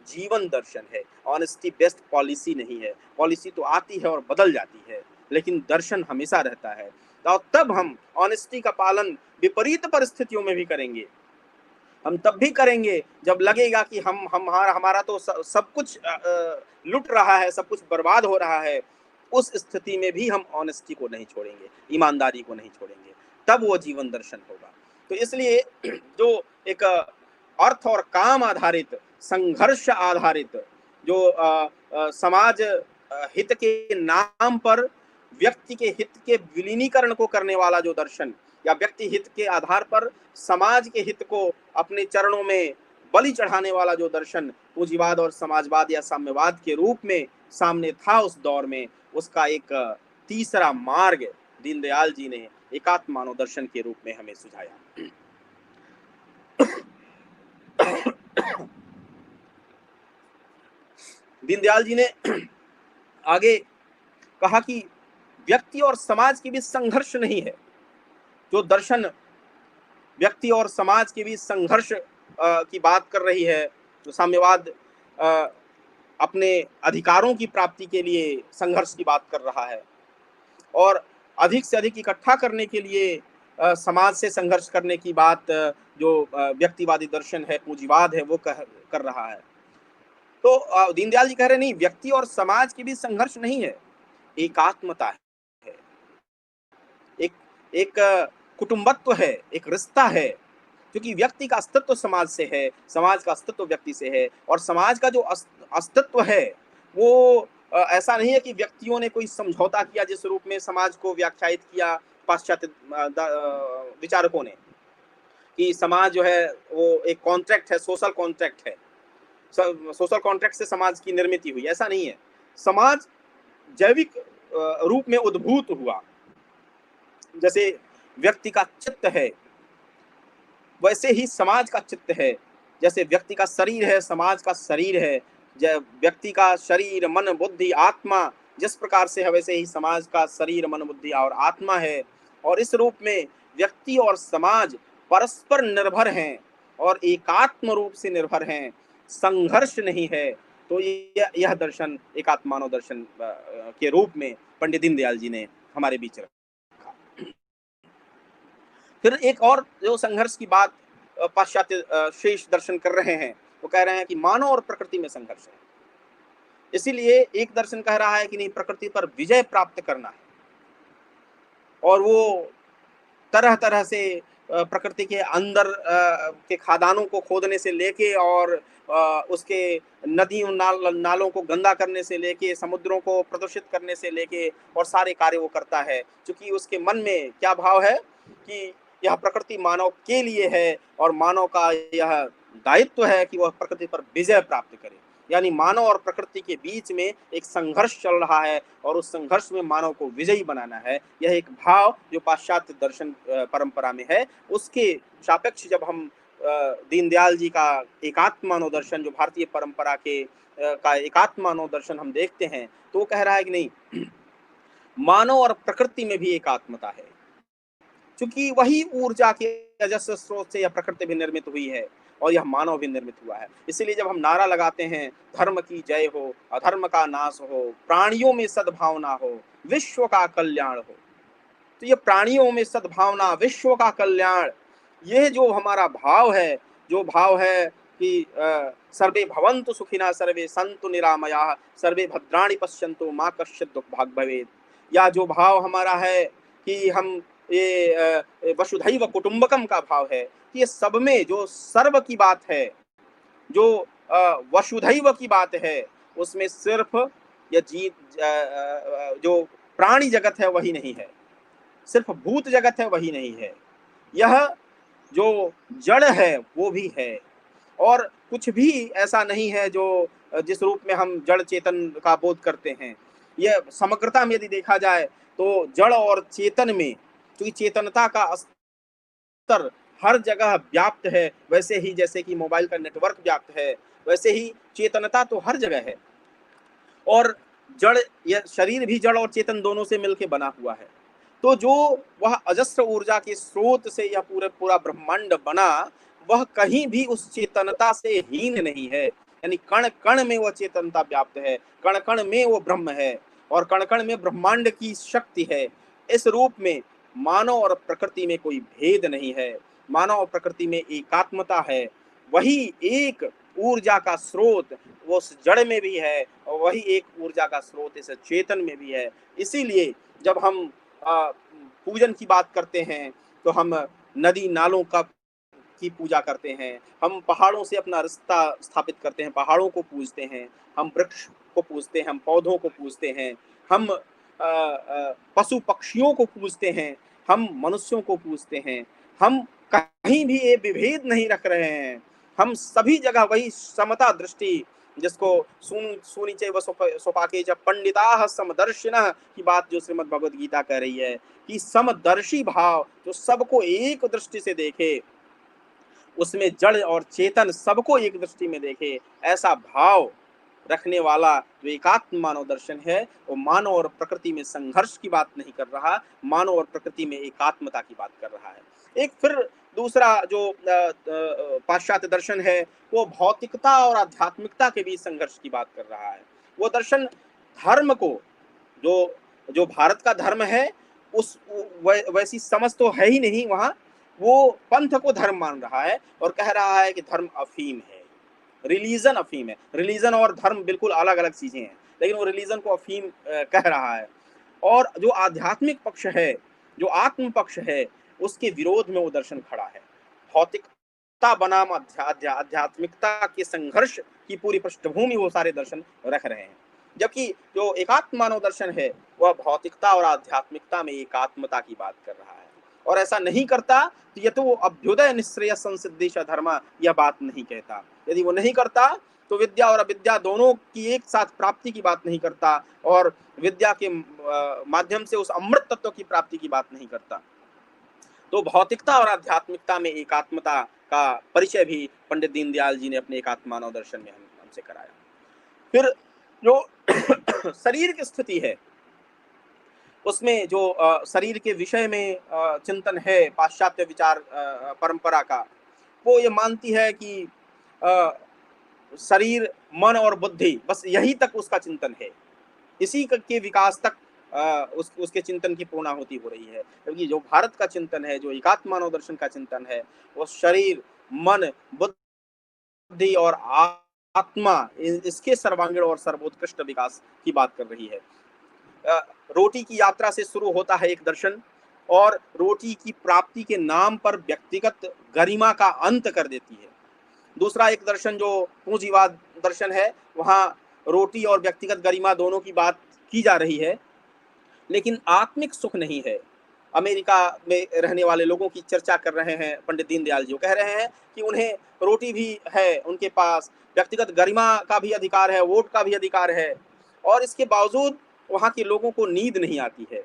जीवन दर्शन है, ऑनेस्टी बेस्ट पॉलिसी नहीं है। पॉलिसी तो आती है और बदल जाती है, लेकिन दर्शन हमेशा रहता है। और तब हम ऑनेस्टी का पालन विपरीत परिस्थितियों में भी करेंगे। हम तब भी करेंगे जब लगेगा कि हमारा तो सब कुछ लुट रहा है, सब कुछ बर्बाद हो रहा है। उस स्थिति में भी हम ऑनेस्टी को नहीं छोड़ेंगे, ईमानदारी को नहीं छोड़ेंगे, तब वो जीवन दर्शन होगा। तो इसलिए जो एक अर्थ और काम आधारित, संघर्ष आधारित, जो समाज हित के नाम पर व्यक्ति के हित के विलीनीकरण को करने वाला जो दर्शन, या व्यक्ति हित के आधार पर समाज के हित को अपने चरणों में बलि चढ़ाने वाला जो दर्शन पूंजीवाद और समाजवाद या साम्यवाद के रूप में सामने था उस दौर में, उसका एक तीसरा मार्ग दीनदयाल जी ने एकात्म मानव दर्शन के रूप में हमें सुझाया। दीनदयाल जी ने आगे कहा कि व्यक्ति और समाज के बीच संघर्ष नहीं है। जो दर्शन व्यक्ति और समाज के बीच संघर्ष की बात कर रही है, जो साम्यवाद अपने अधिकारों की प्राप्ति के लिए संघर्ष की बात कर रहा है और अधिक से अधिक इकट्ठा करने के लिए समाज से संघर्ष करने की बात जो व्यक्तिवादी दर्शन है, पूंजीवाद है, वो कर रहा है। तो दीनदयाल जी कह रहे नहीं, व्यक्ति और समाज के बीच संघर्ष नहीं है, एकात्मता है। एक एक कुटुंबत्व है, एक रिश्ता है, क्योंकि व्यक्ति का अस्तित्व समाज से है, समाज का अस्तित्व व्यक्ति से है, और समाज का जो अस्तित्व है वो ऐसा नहीं है कि व्यक्तियों ने कोई समझौता किया जिस रूप में समाज को व्याख्यायित किया पाश्चात्य विचारकों ने, कि समाज जो है वो एक कॉन्ट्रैक्ट है, सोशल कॉन्ट्रैक्ट है, सोशल कॉन्ट्रैक्ट से समाज की निर्मित हुई, ऐसा नहीं है। समाज जैविक रूप में उद्भूत हुआ। जैसे व्यक्ति का चित्त है वैसे ही समाज का चित्त है, जैसे व्यक्ति का शरीर है समाज का शरीर है, व्यक्ति का शरीर मन बुद्धि आत्मा जिस प्रकार से है वैसे ही समाज का शरीर मन बुद्धि और आत्मा है। और इस रूप में व्यक्ति और समाज परस्पर निर्भर हैं और एकात्म रूप से निर्भर हैं, संघर्ष नहीं है। तो यह दर्शन एकात्म मानव दर्शन के रूप में पंडित दीनदयाल जी ने हमारे बीच रखा। फिर एक और जो संघर्ष की बात पाश्चात्य शेष दर्शन कर रहे हैं, वो कह रहे हैं कि मानव और प्रकृति में संघर्ष है। इसीलिए एक दर्शन कह रहा है कि नहीं, प्रकृति पर विजय प्राप्त करना है, और वो तरह तरह से प्रकृति के अंदर के खादानों को खोदने से लेके और उसके नदियों नालों को गंदा करने से लेके समुद्रों को प्रदूषित करने से लेके और सारे कार्य वो करता है, क्योंकि उसके मन में क्या भाव है कि यह प्रकृति मानव के लिए है और मानव का यह दायित्व है कि वह प्रकृति पर विजय प्राप्त करे। यानी मानव और प्रकृति के बीच में एक संघर्ष चल रहा है और उस संघर्ष में मानव को विजयी बनाना है। यह एक भाव जो पाश्चात्य दर्शन परंपरा में है, उसके सापेक्ष जब हम दीनदयाल जी का एकात्म मानव दर्शन, जो भारतीय परंपरा के का एकात्म मानव दर्शन हम देखते हैं, तो वो कह रहा है कि नहीं, मानव और प्रकृति में भी एकात्मता है, क्योंकि वही ऊर्जा के अजस्र स्रोत से यह प्रकृति भी निर्मित हुई है और यह मानव भी निर्मित हुआ है। इसीलिए जब हम नारा लगाते हैं धर्म की जय हो, अधर्म का नाश हो, प्राणियों में सद्भावना हो, विश्व का कल्याण हो, तो ये प्राणियों में सद्भावना, विश्व का कल्याण, ये जो हमारा भाव है, जो भाव है कि सर्वे भवन्तु सुखिनः सर्वे सन्तु निरामयाः सर्वे भद्राणि पश्यन्तु मा कश्चित् दुःखभाग् भवेत्, या जो भाव हमारा है कि हम ये वसुधैव कुटुम्बकम का भाव है, ये सब में जो सर्व की बात है, जो वसुधैव की बात है, उसमें सिर्फ ये जो प्राणी जगत है वही नहीं है, सिर्फ भूत जगत है वही नहीं है, यह जो जड़ है वो भी है, और कुछ भी ऐसा नहीं है जो जिस रूप में हम जड़ चेतन का बोध करते हैं। यह समग्रता में यदि देखा जाए तो जड़ और चेतन में, क्योंकि चेतनता का स्तर हर जगह व्याप्त है, वैसे ही जैसे कि मोबाइल का नेटवर्क व्याप्त है, वैसे ही चेतनता तो हर जगह है, और जड़, यह शरीर भी जड़ और चेतन दोनों से मिलकर बना हुआ है। तो जो वह अजस्र ऊर्जा के स्रोत से यह पूरा ब्रह्मांड बना, वह कहीं भी उस चेतनता से हीन नहीं है, यानी कण कण में वह चेतनता व्याप्त है, कण कण में वो ब्रह्म है और कण कण में ब्रह्मांड की शक्ति है। इस रूप में मानव और प्रकृति में कोई भेद नहीं है, मानव और प्रकृति में एकात्मता है, वही एक ऊर्जा का स्रोत वो उस जड़ में भी है और वही एक ऊर्जा का स्रोत इस चेतन में भी है। इसीलिए जब हम पूजन की बात करते हैं तो हम नदी नालों का की पूजा करते हैं, हम पहाड़ों से अपना रिश्ता स्थापित करते हैं, पहाड़ों को पूजते हैं, हम वृक्ष को पूजते हैं, हम पौधों को पूजते हैं, हम पशु पक्षियों को पूजते हैं, हम मनुष्यों को पूजते हैं, हम कहीं भी ये विभेद नहीं रख रहे हैं, हम सभी जगह वही समता दृष्टि, जिसको सुनिचे व सोपाके जब पंडिता समदर्शिनः की बात जो श्रीमद् भगवद गीता कह रही है कि समदर्शी भाव, जो सबको एक दृष्टि से देखे, उसमें जड़ और चेतन सबको एक दृष्टि में देखे, ऐसा भाव रखने वाला जो एकात्म मानव दर्शन है, वो मानव और प्रकृति में संघर्ष की बात नहीं कर रहा, मानव और प्रकृति में एकात्मता की बात कर रहा है। एक फिर दूसरा जो पाश्चात्य दर्शन है, वो भौतिकता और आध्यात्मिकता के बीच संघर्ष की बात कर रहा है। वो दर्शन धर्म को, जो भारत का धर्म है, उस वैसी समझ तो है ही नहीं वहां। वो पंथ को धर्म मान रहा है और कह रहा है कि धर्म अफीम है, रिलीजन अफीम है। रिलीजन और धर्म बिल्कुल अलग अलग चीजें हैं, लेकिन वो रिलीजन को अफीम कह रहा है। और जो आध्यात्मिक पक्ष है, जो आत्म पक्ष है, उसके विरोध में वो दर्शन खड़ा है। भौतिकता बनाम आध्यात्मिकता के संघर्ष की पूरी पृष्ठभूमि वो सारे दर्शन रख रहे हैं। जबकि जो एकात्म मानव दर्शन है वह भौतिकता और आध्यात्मिकता में एकात्मता की बात कर रहा है। और ऐसा नहीं करता तो ये तो वो अभ्युदय निश्रेय संसिद्धेश धर्म यह बात नहीं कहता। यदि वो नहीं करता तो विद्या और अविद्या दोनों की एक साथ प्राप्ति की बात नहीं करता, और विद्या के माध्यम से उस अमृत तत्व की प्राप्ति की बात नहीं करता। तो भौतिकता और आध्यात्मिकता में एकात्मता का परिचय भी पंडित दीनदयाल जी ने अपने एकात्म मानव दर्शन में हमसे कराया। फिर जो शरीर की स्थिति है उसमें जो शरीर के विषय में चिंतन है पाश्चात्य विचार परंपरा का, वो ये मानती है कि शरीर, मन और बुद्धि, बस यही तक उसका चिंतन है, इसी के विकास तक उसके चिंतन की पूर्णाहुति हो रही है। क्योंकि जो भारत का चिंतन है, जो एकात्म मानव दर्शन का चिंतन है, वो शरीर, मन, बुद्धि और आत्मा, इसके सर्वांगीण और सर्वोत्कृष्ट विकास की बात कर रही है। रोटी की यात्रा से शुरू होता है एक दर्शन, और रोटी की प्राप्ति के नाम पर व्यक्तिगत गरिमा का अंत कर देती है। दूसरा एक दर्शन जो पूंजीवाद दर्शन है, वहां रोटी और व्यक्तिगत गरिमा दोनों की बात की जा रही है, लेकिन आत्मिक सुख नहीं है। अमेरिका में रहने वाले लोगों की चर्चा कर रहे हैं पंडित दीनदयाल जी, वो कह रहे हैं कि उन्हें रोटी भी है उनके पास, व्यक्तिगत गरिमा का भी अधिकार है, वोट का भी अधिकार है, और इसके बावजूद वहाँ के लोगों को नींद नहीं आती है,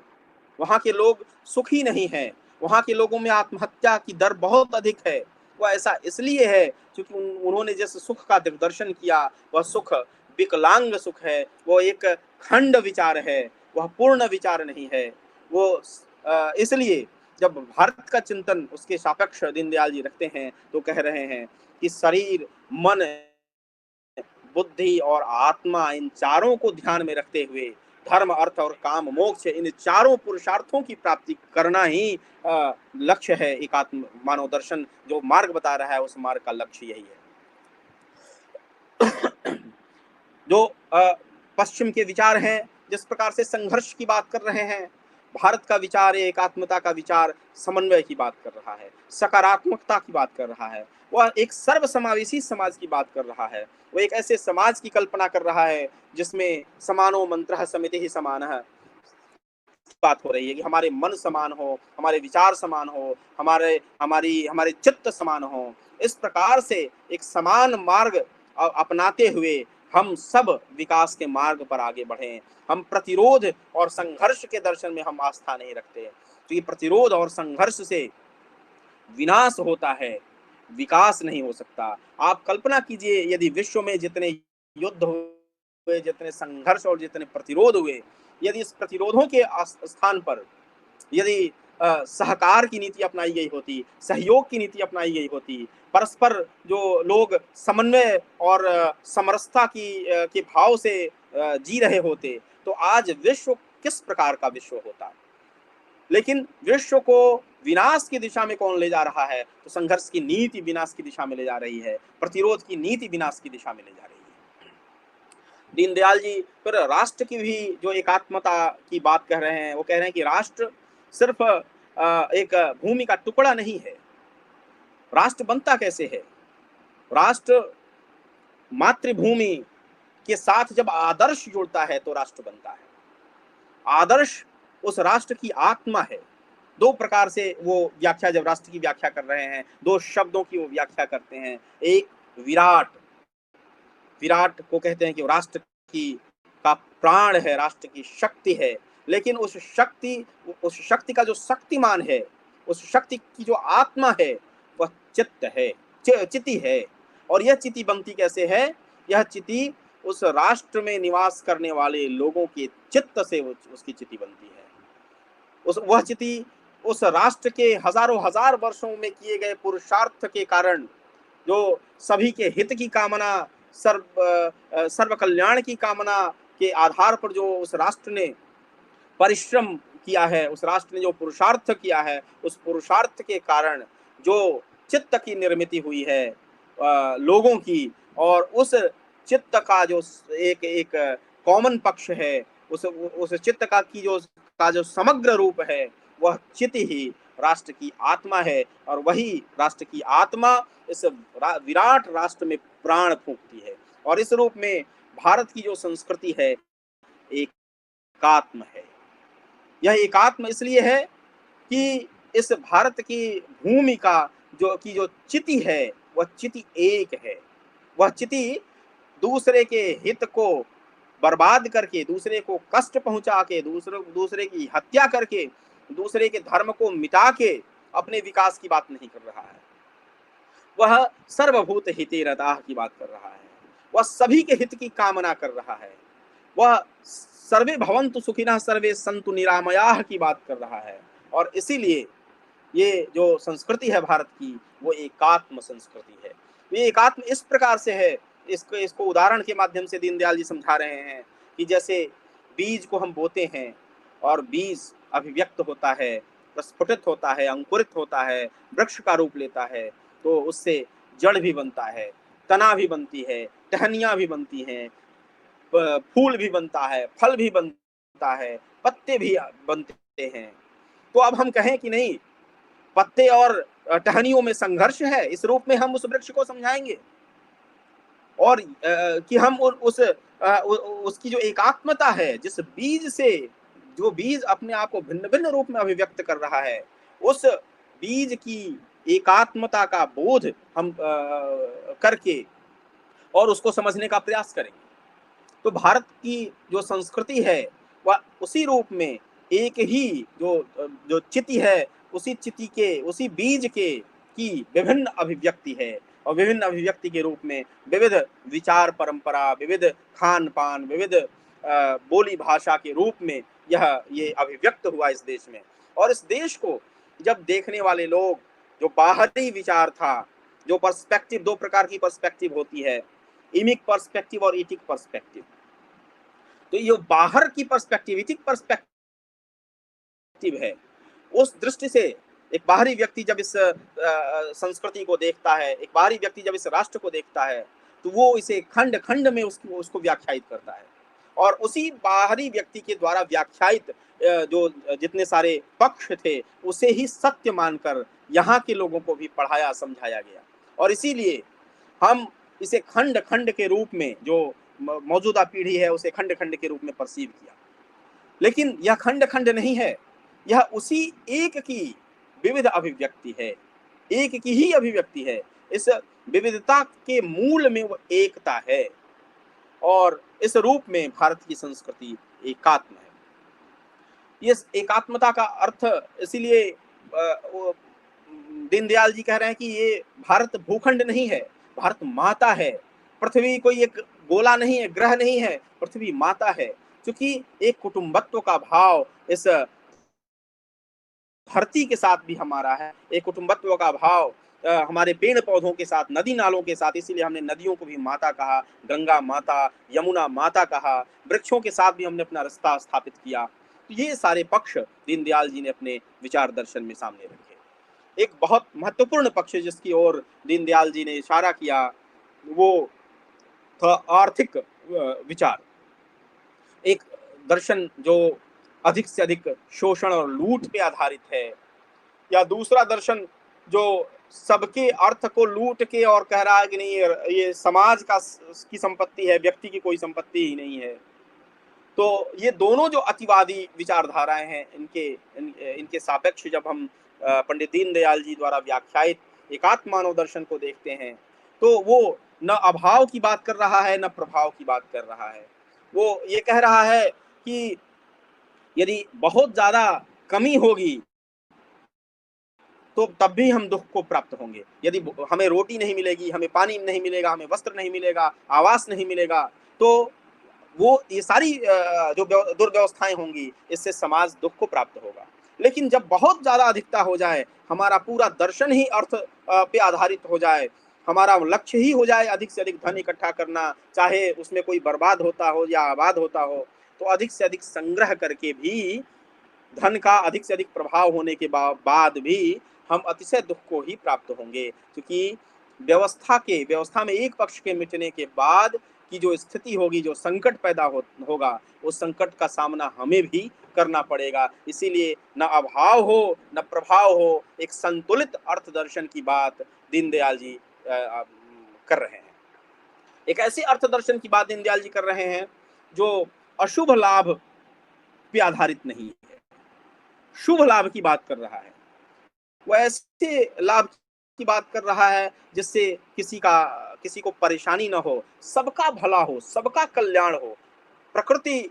वहाँ के लोग सुखी नहीं हैं, वहाँ के लोगों में आत्महत्या की दर बहुत अधिक है। वह ऐसा इसलिए है क्योंकि उन्होंने जिस सुख का दर्शन किया वह सुख विकलांग सुख है, वो एक खंड विचार है, वह पूर्ण विचार नहीं है। वो इसलिए जब भारत का चिंतन उसके सापेक्ष दीनदयाल जी रखते हैं तो कह रहे हैं कि शरीर, मन, बुद्धि और आत्मा, इन चारों को ध्यान में रखते हुए धर्म, अर्थ और काम, मोक्ष, इन चारों पुरुषार्थों की प्राप्ति करना ही लक्ष्य है। एकात्म मानव दर्शन जो मार्ग बता रहा है उस मार्ग का लक्ष्य यही है। जो पश्चिम के विचार हैं, जिस प्रकार से संघर्ष की बात कर रहे हैं, भारत का विचार एकात्मता का विचार समन्वय की बात कर रहा है, सकारात्मकता की बात कर रहा है, वह एक सर्वसमावेशी समाज की बात कर रहा है। वो एक ऐसे समाज की कल्पना कर रहा है जिसमें समानो मंत्रः समितिः समानः बात हो रही है कि हमारे मन समान हो, हमारे विचार समान हो, हमारे चित्त समान हो। इस प्रकार से एक समान मार्ग अपनाते हुए हम सब विकास के मार्ग पर आगे बढ़ें। हम प्रतिरोध और संघर्ष के दर्शन में हम आस्था नहीं रखते, क्योंकि प्रतिरोध और संघर्ष से विनाश होता है, विकास नहीं हो सकता। आप कल्पना कीजिए, यदि विश्व में जितने युद्ध हुए, जितने संघर्ष और जितने प्रतिरोध हुए, यदि इस प्रतिरोधों के स्थान पर यदि सहकार की नीति अपनाई गई होती, सहयोग की नीति अपनाई गई होती, परस्पर जो लोग समन्वय और समरसता के भाव से जी रहे होते, तो आज विश्व किस प्रकार का विश्व होता। लेकिन विश्व को विनाश की दिशा में कौन ले जा रहा है? तो संघर्ष की नीति विनाश की दिशा में ले जा रही है, प्रतिरोध की नीति विनाश की दिशा में ले जा रही है। दीनदयाल जी फिर राष्ट्र की भी जो एकात्मता की बात कह रहे हैं, वो कह रहे हैं कि राष्ट्र सिर्फ एक भूमि का टुकड़ा नहीं है। राष्ट्र बनता कैसे है? राष्ट्र मातृभूमि के साथ जब आदर्श जुड़ता है तो राष्ट्र बनता है। आदर्श उस राष्ट्र की आत्मा है। दो प्रकार से वो व्याख्या, जब राष्ट्र की व्याख्या कर रहे हैं, दो शब्दों की वो व्याख्या करते हैं। एक विराट, विराट को कहते हैं कि राष्ट्र की का प्राण है, राष्ट्र की शक्ति है, लेकिन उस शक्ति का जो शक्तिमान है, उस शक्ति की जो आत्मा है, वह चित्त है, चिति है। और यह चिति बनती कैसे है? यह चिति उस राष्ट्र में निवास करने वाले लोगों के चित्त से उसकी चिति बनती है। वह चिति उस राष्ट्र के हजारों हजार वर्षों में किए गए पुरुषार्थ के कारण, जो सभी के हित की कामना, सर्व कल्याण की कामना के आधार पर जो उस राष्ट्र ने परिश्रम किया है, उस राष्ट्र ने जो पुरुषार्थ किया है, उस पुरुषार्थ के कारण जो चित्त की निर्मिति हुई है लोगों की, और उस चित्त का जो एक एक कॉमन पक्ष है, उस चित्त का जो समग्र रूप है, वह चित्त ही राष्ट्र की आत्मा है, और वही राष्ट्र की आत्मा इस विराट राष्ट्र में प्राण फूंकती है। और इस रूप में भारत की जो संस्कृति है एकात्म है। यह एकात्म इसलिए है कि इस भारत की भूमि का जो चिति है, वह चिति एक है। वह चिति दूसरे के हित को बर्बाद करके, दूसरे को कष्ट पहुंचा के, दूसरे की हत्या करके, दूसरे के धर्म को मिटा के अपने विकास की बात नहीं कर रहा है। वह सर्वभूत हिते रताः की बात कर रहा है। वह सभी के हित की कामना कर रहा है। वह सर्वे भवन्तु सुखिनः सर्वे सन्तु निरामयाः की बात कर रहा है। और इसीलिए ये जो संस्कृति है भारत की, वो एकात्म संस्कृति है। ये एकात्म इस प्रकार से है, इसको उदाहरण के माध्यम से दीनदयाल जी समझा रहे हैं कि जैसे बीज को हम बोते हैं और बीज अभिव्यक्त होता है, प्रस्फुटित होता है, अंकुरित होता है, वृक्ष का रूप लेता है, तो उससे जड़ भी बनता है, तना भी बनती है, टहनियाँ भी बनती हैं, फूल भी बनता है, फल भी बनता है, पत्ते भी बनते हैं। तो अब हम कहें कि नहीं, पत्ते और टहनियों में संघर्ष है, इस रूप में हम उस वृक्ष को समझाएंगे, और कि हम उसकी जो एकात्मता है, जिस बीज से जो बीज अपने आप को भिन्न भिन्न रूप में अभिव्यक्त कर रहा है, उस बीज की एकात्मता का बोध हम करके और उसको समझने का प्रयास करेंगे। तो भारत की जो संस्कृति है, वह उसी रूप में एक ही जो चिति है, उसी चिति के, उसी बीज के की विभिन्न अभिव्यक्ति है, और विभिन्न अभिव्यक्ति के रूप में विविध विचार परंपरा, विविध खान पान, विविध बोली भाषा के रूप में ये अभिव्यक्त हुआ इस देश में। और इस देश को जब देखने वाले लोग, जो बाहरी विचार था, जो पर्सपेक्टिव, दो प्रकार की पर्सपेक्टिव होती है, इमिक पर्सपेक्टिव और इटिक पर्सपेक्टिव। तो ये बाहर की पर्सपेक्टिव, इटिक पर्सपेक्टिव है, उस दृष्टि से एक बाहरी व्यक्ति जब इस संस्कृति को देखता है, एक बाहरी व्यक्ति जब इस राष्ट्र को देखता है, तो वो इसे खंड खंड में उसको व्याख्यायित करता है, और उसी बाहरी व्यक्ति के द्वारा व्याख्यायित जो जितने सारे पक्ष थे, उसे ही सत्य मानकर यहाँ के लोगों को भी पढ़ाया समझाया गया। और इसीलिए हम इसे खंड खंड के रूप में, जो मौजूदा पीढ़ी है, उसे खंड खंड के रूप में परसीव किया। लेकिन यह खंड खंड नहीं है, यह उसी एक की विविध अभिव्यक्ति है, एक की ही अभिव्यक्ति है। इस विविधता के मूल में वो एकता है, और इस रूप में भारत की संस्कृति एकात्म है। ये एकात्मता का अर्थ इसीलिए दीनदयाल जी कह रहे हैं कि ये भारत भूखंड नहीं है, भारत माता है। पृथ्वी कोई एक गोला नहीं है, ग्रह नहीं है, पृथ्वी माता है। क्योंकि एक कुटुंबत्व का भाव इस धरती के साथ भी हमारा है, एक कुटुंबत्व का भाव हमारे पेड़ पौधों के साथ, नदी नालों के साथ, इसीलिए हमने नदियों को भी माता कहा, गंगा माता, यमुना माता कहा, वृक्षों के साथ भी हमने अपना रिश्ता स्थापित किया। तो ये सारे पक्ष दीनदयाल जी ने अपने विचार दर्शन में सामने रखे। एक बहुत महत्वपूर्ण पक्ष जिसकी ओर दीनदयाल जी ने इशारा किया, वो था आर्थिक विचार। एक दर्शन जो अधिक से अधिक शोषण और लूट पे आधारित है, या दूसरा दर्शन जो सबके अर्थ को लूट के और कह रहा है कि नहीं, ये समाज की संपत्ति है, व्यक्ति की कोई संपत्ति ही नहीं है। तो ये दोनों जो अतिवादी विचारधाराएं हैं, इनके सापेक्ष जब हम पंडित दीनदयाल जी द्वारा व्याख्यायित एकात्म मानव दर्शन को देखते हैं, तो वो न अभाव की बात कर रहा है, न प्रभाव की बात कर रहा है। वो ये कह रहा है कि यदि बहुत ज्यादा कमी होगी तो तब भी हम दुख को प्राप्त होंगे। यदि हमें रोटी नहीं मिलेगी, हमें पानी नहीं मिलेगा, हमें वस्त्र नहीं मिलेगा, आवास नहीं मिलेगा, तो वो ये सारी जो दुर्व्यवस्थाएं होंगी, इससे समाज दुख को प्राप्त होगा। लेकिन जब बहुत ज्यादा अधिकता हो जाए, हमारा पूरा दर्शन ही अर्थ पे आधारित हो जाए, हमारा लक्ष्य ही हो जाए अधिक से अधिक धन इकट्ठा करना, चाहे उसमें कोई बर्बाद होता हो या आबाद होता हो, तो अधिक से अधिक संग्रह करके भी धन का अधिक से अधिक प्रभाव होने के बाद भी हम अतिशय दुख को ही प्राप्त होंगे, क्योंकि व्यवस्था में एक पक्ष के मिटने के बाद की जो स्थिति होगी, जो संकट पैदा होगा, उस संकट का सामना हमें भी करना पड़ेगा। इसीलिए न अभाव हो न प्रभाव हो, एक संतुलित अर्थ दर्शन की बात दीनदयाल जी कर रहे हैं। एक ऐसे अर्थ दर्शन की बात दीनदयाल जी कर रहे हैं जो अशुभ लाभ पे आधारित नहीं है, शुभ लाभ की बात कर रहा है। वो ऐसे लाभ की बात कर रहा है जिससे किसी को परेशानी ना हो, सबका भला हो, सबका कल्याण हो, प्रकृति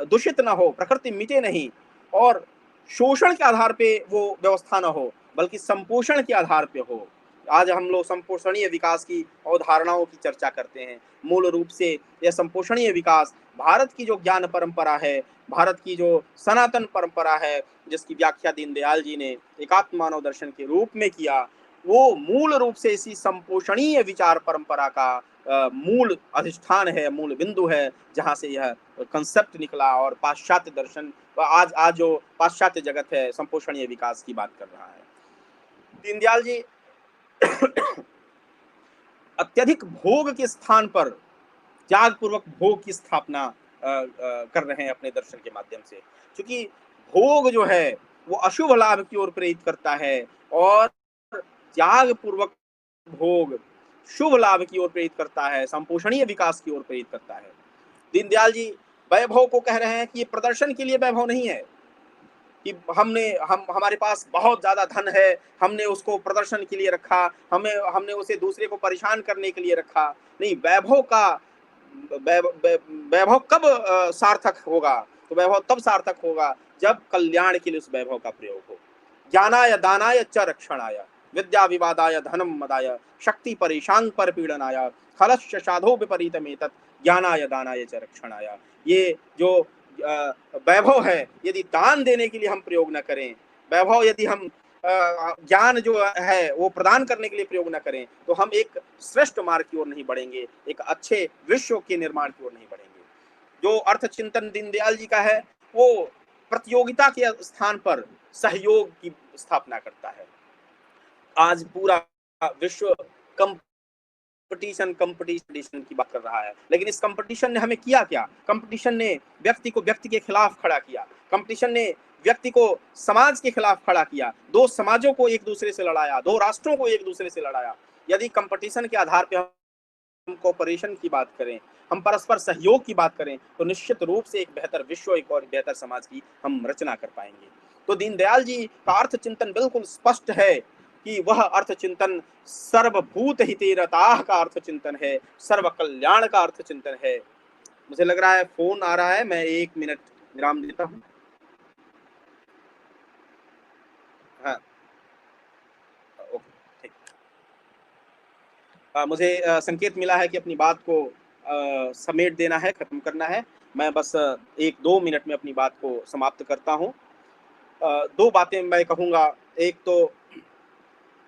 दूषित ना हो, प्रकृति मिटे नहीं, और शोषण के आधार पे वो व्यवस्था ना हो, बल्कि संपोषण के आधार पे हो। आज हम लोग संपोषणीय विकास की अवधारणाओं की चर्चा करते हैं। मूल रूप से यह संपोषणीय विकास भारत की जो ज्ञान परंपरा है, भारत की जो सनातन परंपरा है, जिसकी व्याख्या दीनदयाल जी ने एकात्म मानव दर्शन के रूप में किया, वो मूल रूप से इसी संपोषणीय विचार परंपरा का मूल अधिष्ठान है, मूल बिंदु है, जहाँ से यह कंसेप्ट निकला। और पाश्चात्य दर्शन, आज जो पाश्चात्य जगत है, संपोषणीय विकास की बात कर रहा है। दीनदयाल जी अत्यधिक भोग के स्थान पर त्याग पूर्वक भोग की स्थापना कर रहे हैं अपने दर्शन के माध्यम से, क्योंकि भोग जो है वो अशुभ लाभ की ओर प्रेरित करता है, और त्याग पूर्वक भोग शुभ लाभ की ओर प्रेरित करता है, संपोषणीय विकास की ओर प्रेरित करता है। दीनदयाल जी वैभव को कह रहे हैं कि ये प्रदर्शन के लिए वैभव नहीं है, कि हमारे पास बहुत ज्यादा धन है, हमने उसको प्रदर्शन के लिए रखा, हमने उसे दूसरे को परेशान करने के लिए रखा। नहीं, वैभव कब सार्थक होगा? तो वैभव तब सार्थक होगा जब कल्याण के लिए उस वैभव का प्रयोग हो। ज्ञानाय दानाय च रक्षणाय, विद्या विवादाय धनम मदाय, शक्ति परेशान पर पीड़नाय, खलश्च साधो विपरीतमेतत् ज्ञानाय दानाय च रक्षणाय। ये जो वैभव है, यदि दान देने के लिए हम प्रयोग न करें, वैभव यदि हम ज्ञान जो है वो प्रदान करने के लिए प्रयोग न करें, तो हम एक श्रेष्ठ मार्ग की ओर नहीं बढ़ेंगे, एक अच्छे विश्व के निर्माण की ओर नहीं बढ़ेंगे। जो अर्थ चिंतन दीनदयाल जी का है, वो प्रतियोगिता के स्थान पर सहयोग की स्थापना करता है। आज पूरा विश्व कंपटीशन की बात कर रहा है, लेकिन इस कंपटीशन ने हमें किया क्या? कंपटीशन ने व्यक्ति को व्यक्ति के खिलाफ खड़ा किया, कंपटीशन ने व्यक्ति को समाज के खिलाफ खड़ा किया, दो समाजों को एक दूसरे से लड़ाया, दो राष्ट्रों को एक दूसरे से लड़ाया। यदि कंपटीशन के आधार पर हम कोऑपरेशन की बात करें, हम परस्पर सहयोग की बात करें, तो निश्चित रूप से एक बेहतर विश्व, एक और बेहतर समाज की हम रचना कर पाएंगे। तो दीनदयाल जी का अर्थ चिंतन बिल्कुल स्पष्ट है कि वह अर्थ चिंतन सर्वभूत हितेरताः का अर्थ चिंतन है, सर्व कल्याण का अर्थ चिंतन है। मुझे लग रहा है फोन आ रहा है, मैं 1 मिनट विराम देता हूँ। हाँ, ओके, ठीक। मुझे संकेत मिला है कि अपनी बात को समेट देना है, खत्म करना है। मैं बस 1-2 मिनट में अपनी बात को समाप्त करता हूँ। 2 बातें मैं कहूँगा। एक तो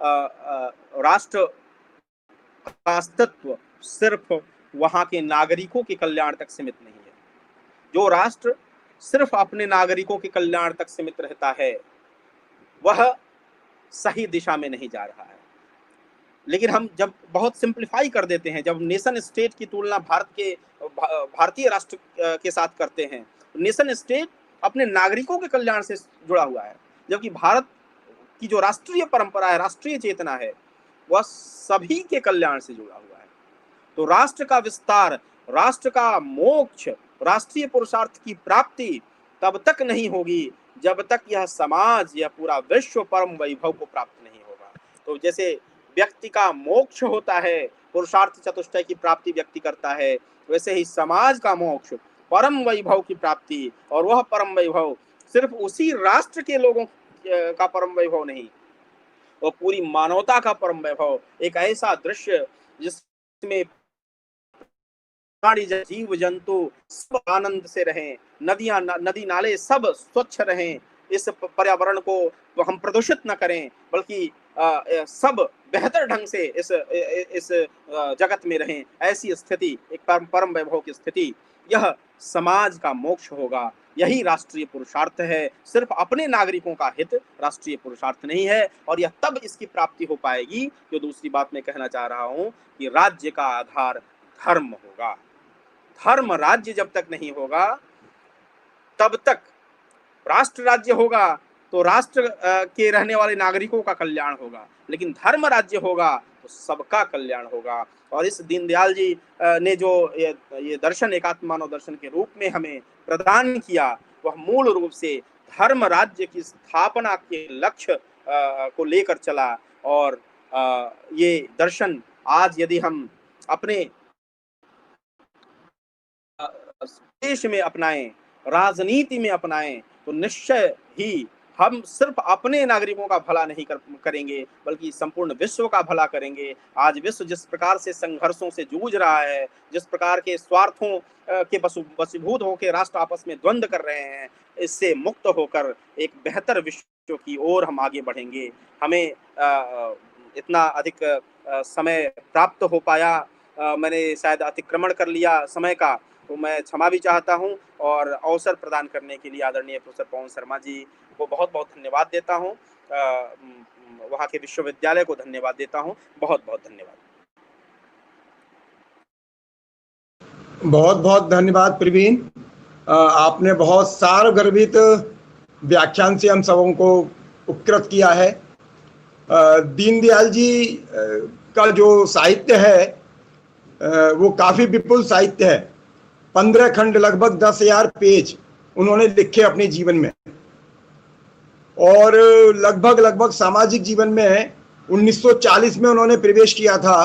राष्ट्र का अस्तित्व सिर्फ वहाँ के नागरिकों के कल्याण तक सीमित नहीं है। जो राष्ट्र सिर्फ अपने नागरिकों के कल्याण तक सीमित रहता है, वह सही दिशा में नहीं जा रहा है। लेकिन हम जब बहुत सिंप्लीफाई कर देते हैं, जब नेशन स्टेट की तुलना भारतीय राष्ट्र के साथ करते हैं, नेशन स्टेट अपने नागरिकों के कल्याण से जुड़ा हुआ है, जबकि भारत की जो राष्ट्रीय परंपरा है, राष्ट्रीय चेतना है, वह सभी के कल्याण से जुड़ा हुआ है। तो राष्ट्र का विस्तार, राष्ट्र का मोक्ष, राष्ट्रीय पुरुषार्थ की प्राप्ति तब तक नहीं होगी जब तक यह समाज, यह पूरा विश्व परम वैभव को प्राप्त नहीं होगा। तो जैसे व्यक्ति का मोक्ष होता है, पुरुषार्थ चतुष्टय की प्राप्ति व्यक्ति करता है, वैसे ही समाज का मोक्ष, परम वैभव की प्राप्ति, और वह परम वैभव सिर्फ उसी राष्ट्र के लोगों का परम वैभव नहीं, और पूरी मानवता का परम वैभव। एक ऐसा दृश्य जिसमें प्राणी, जीव जंतु सब आनंद से रहें, नदी नाले सब स्वच्छ रहें, इस पर्यावरण को हम प्रदूषित न करें, बल्कि सब बेहतर ढंग से इस जगत में रहें। ऐसी स्थिति, एक परम वैभव की स्थिति, यह समाज का मोक्ष होगा। यही राष्ट्रीय पुरुषार्थ है। सिर्फ अपने नागरिकों का हित राष्ट्रीय पुरुषार्थ नहीं है, और यह तब इसकी प्राप्ति हो पाएगी, जो दूसरी बात मैं कहना चाह रहा हूं, कि राज्य का आधार धर्म होगा। धर्म राज्य जब तक नहीं होगा तब तक राष्ट्र राज्य होगा तो राष्ट्र के रहने वाले नागरिकों का कल्याण होगा, लेकिन धर्म राज्य होगा तो सबका कल्याण होगा। और इस दीनदयाल जी ने जो ये दर्शन एकात्म मानव दर्शन के रूप में हमें प्रदान किया, वह मूल रूप से धर्म राज्य की स्थापना के लक्ष्य को लेकर चला। और ये दर्शन आज यदि हम अपने देश में अपनाएं, राजनीति में अपनाएं, तो निश्चय ही हम सिर्फ अपने नागरिकों का भला नहीं करेंगे, बल्कि संपूर्ण विश्व का भला करेंगे। आज विश्व जिस प्रकार से संघर्षों से जूझ रहा है, जिस प्रकार के स्वार्थों के वशीभूत होकर राष्ट्र आपस में द्वंद्व कर रहे हैं, इससे मुक्त होकर एक बेहतर विश्व की ओर हम आगे बढ़ेंगे। हमें इतना अधिक समय प्राप्त हो पाया, मैंने शायद अतिक्रमण कर लिया समय का, तो मैं क्षमा भी चाहता हूं, और अवसर प्रदान करने के लिए आदरणीय प्रोफेसर पवन शर्मा जी को बहुत बहुत धन्यवाद देता हूं। वहां के विश्वविद्यालय को धन्यवाद देता हूं। बहुत बहुत धन्यवाद। बहुत बहुत धन्यवाद प्रवीण। आपने बहुत सारगर्भित व्याख्यान से हम सबों को उपकृत किया है। दीनदयाल जी का जो साहित्य है वो काफी विपुल साहित्य है। 15 खंड, लगभग 10,000 पेज उन्होंने लिखे अपने जीवन में, और लगभग सामाजिक जीवन में 1940 में उन्होंने प्रवेश किया था।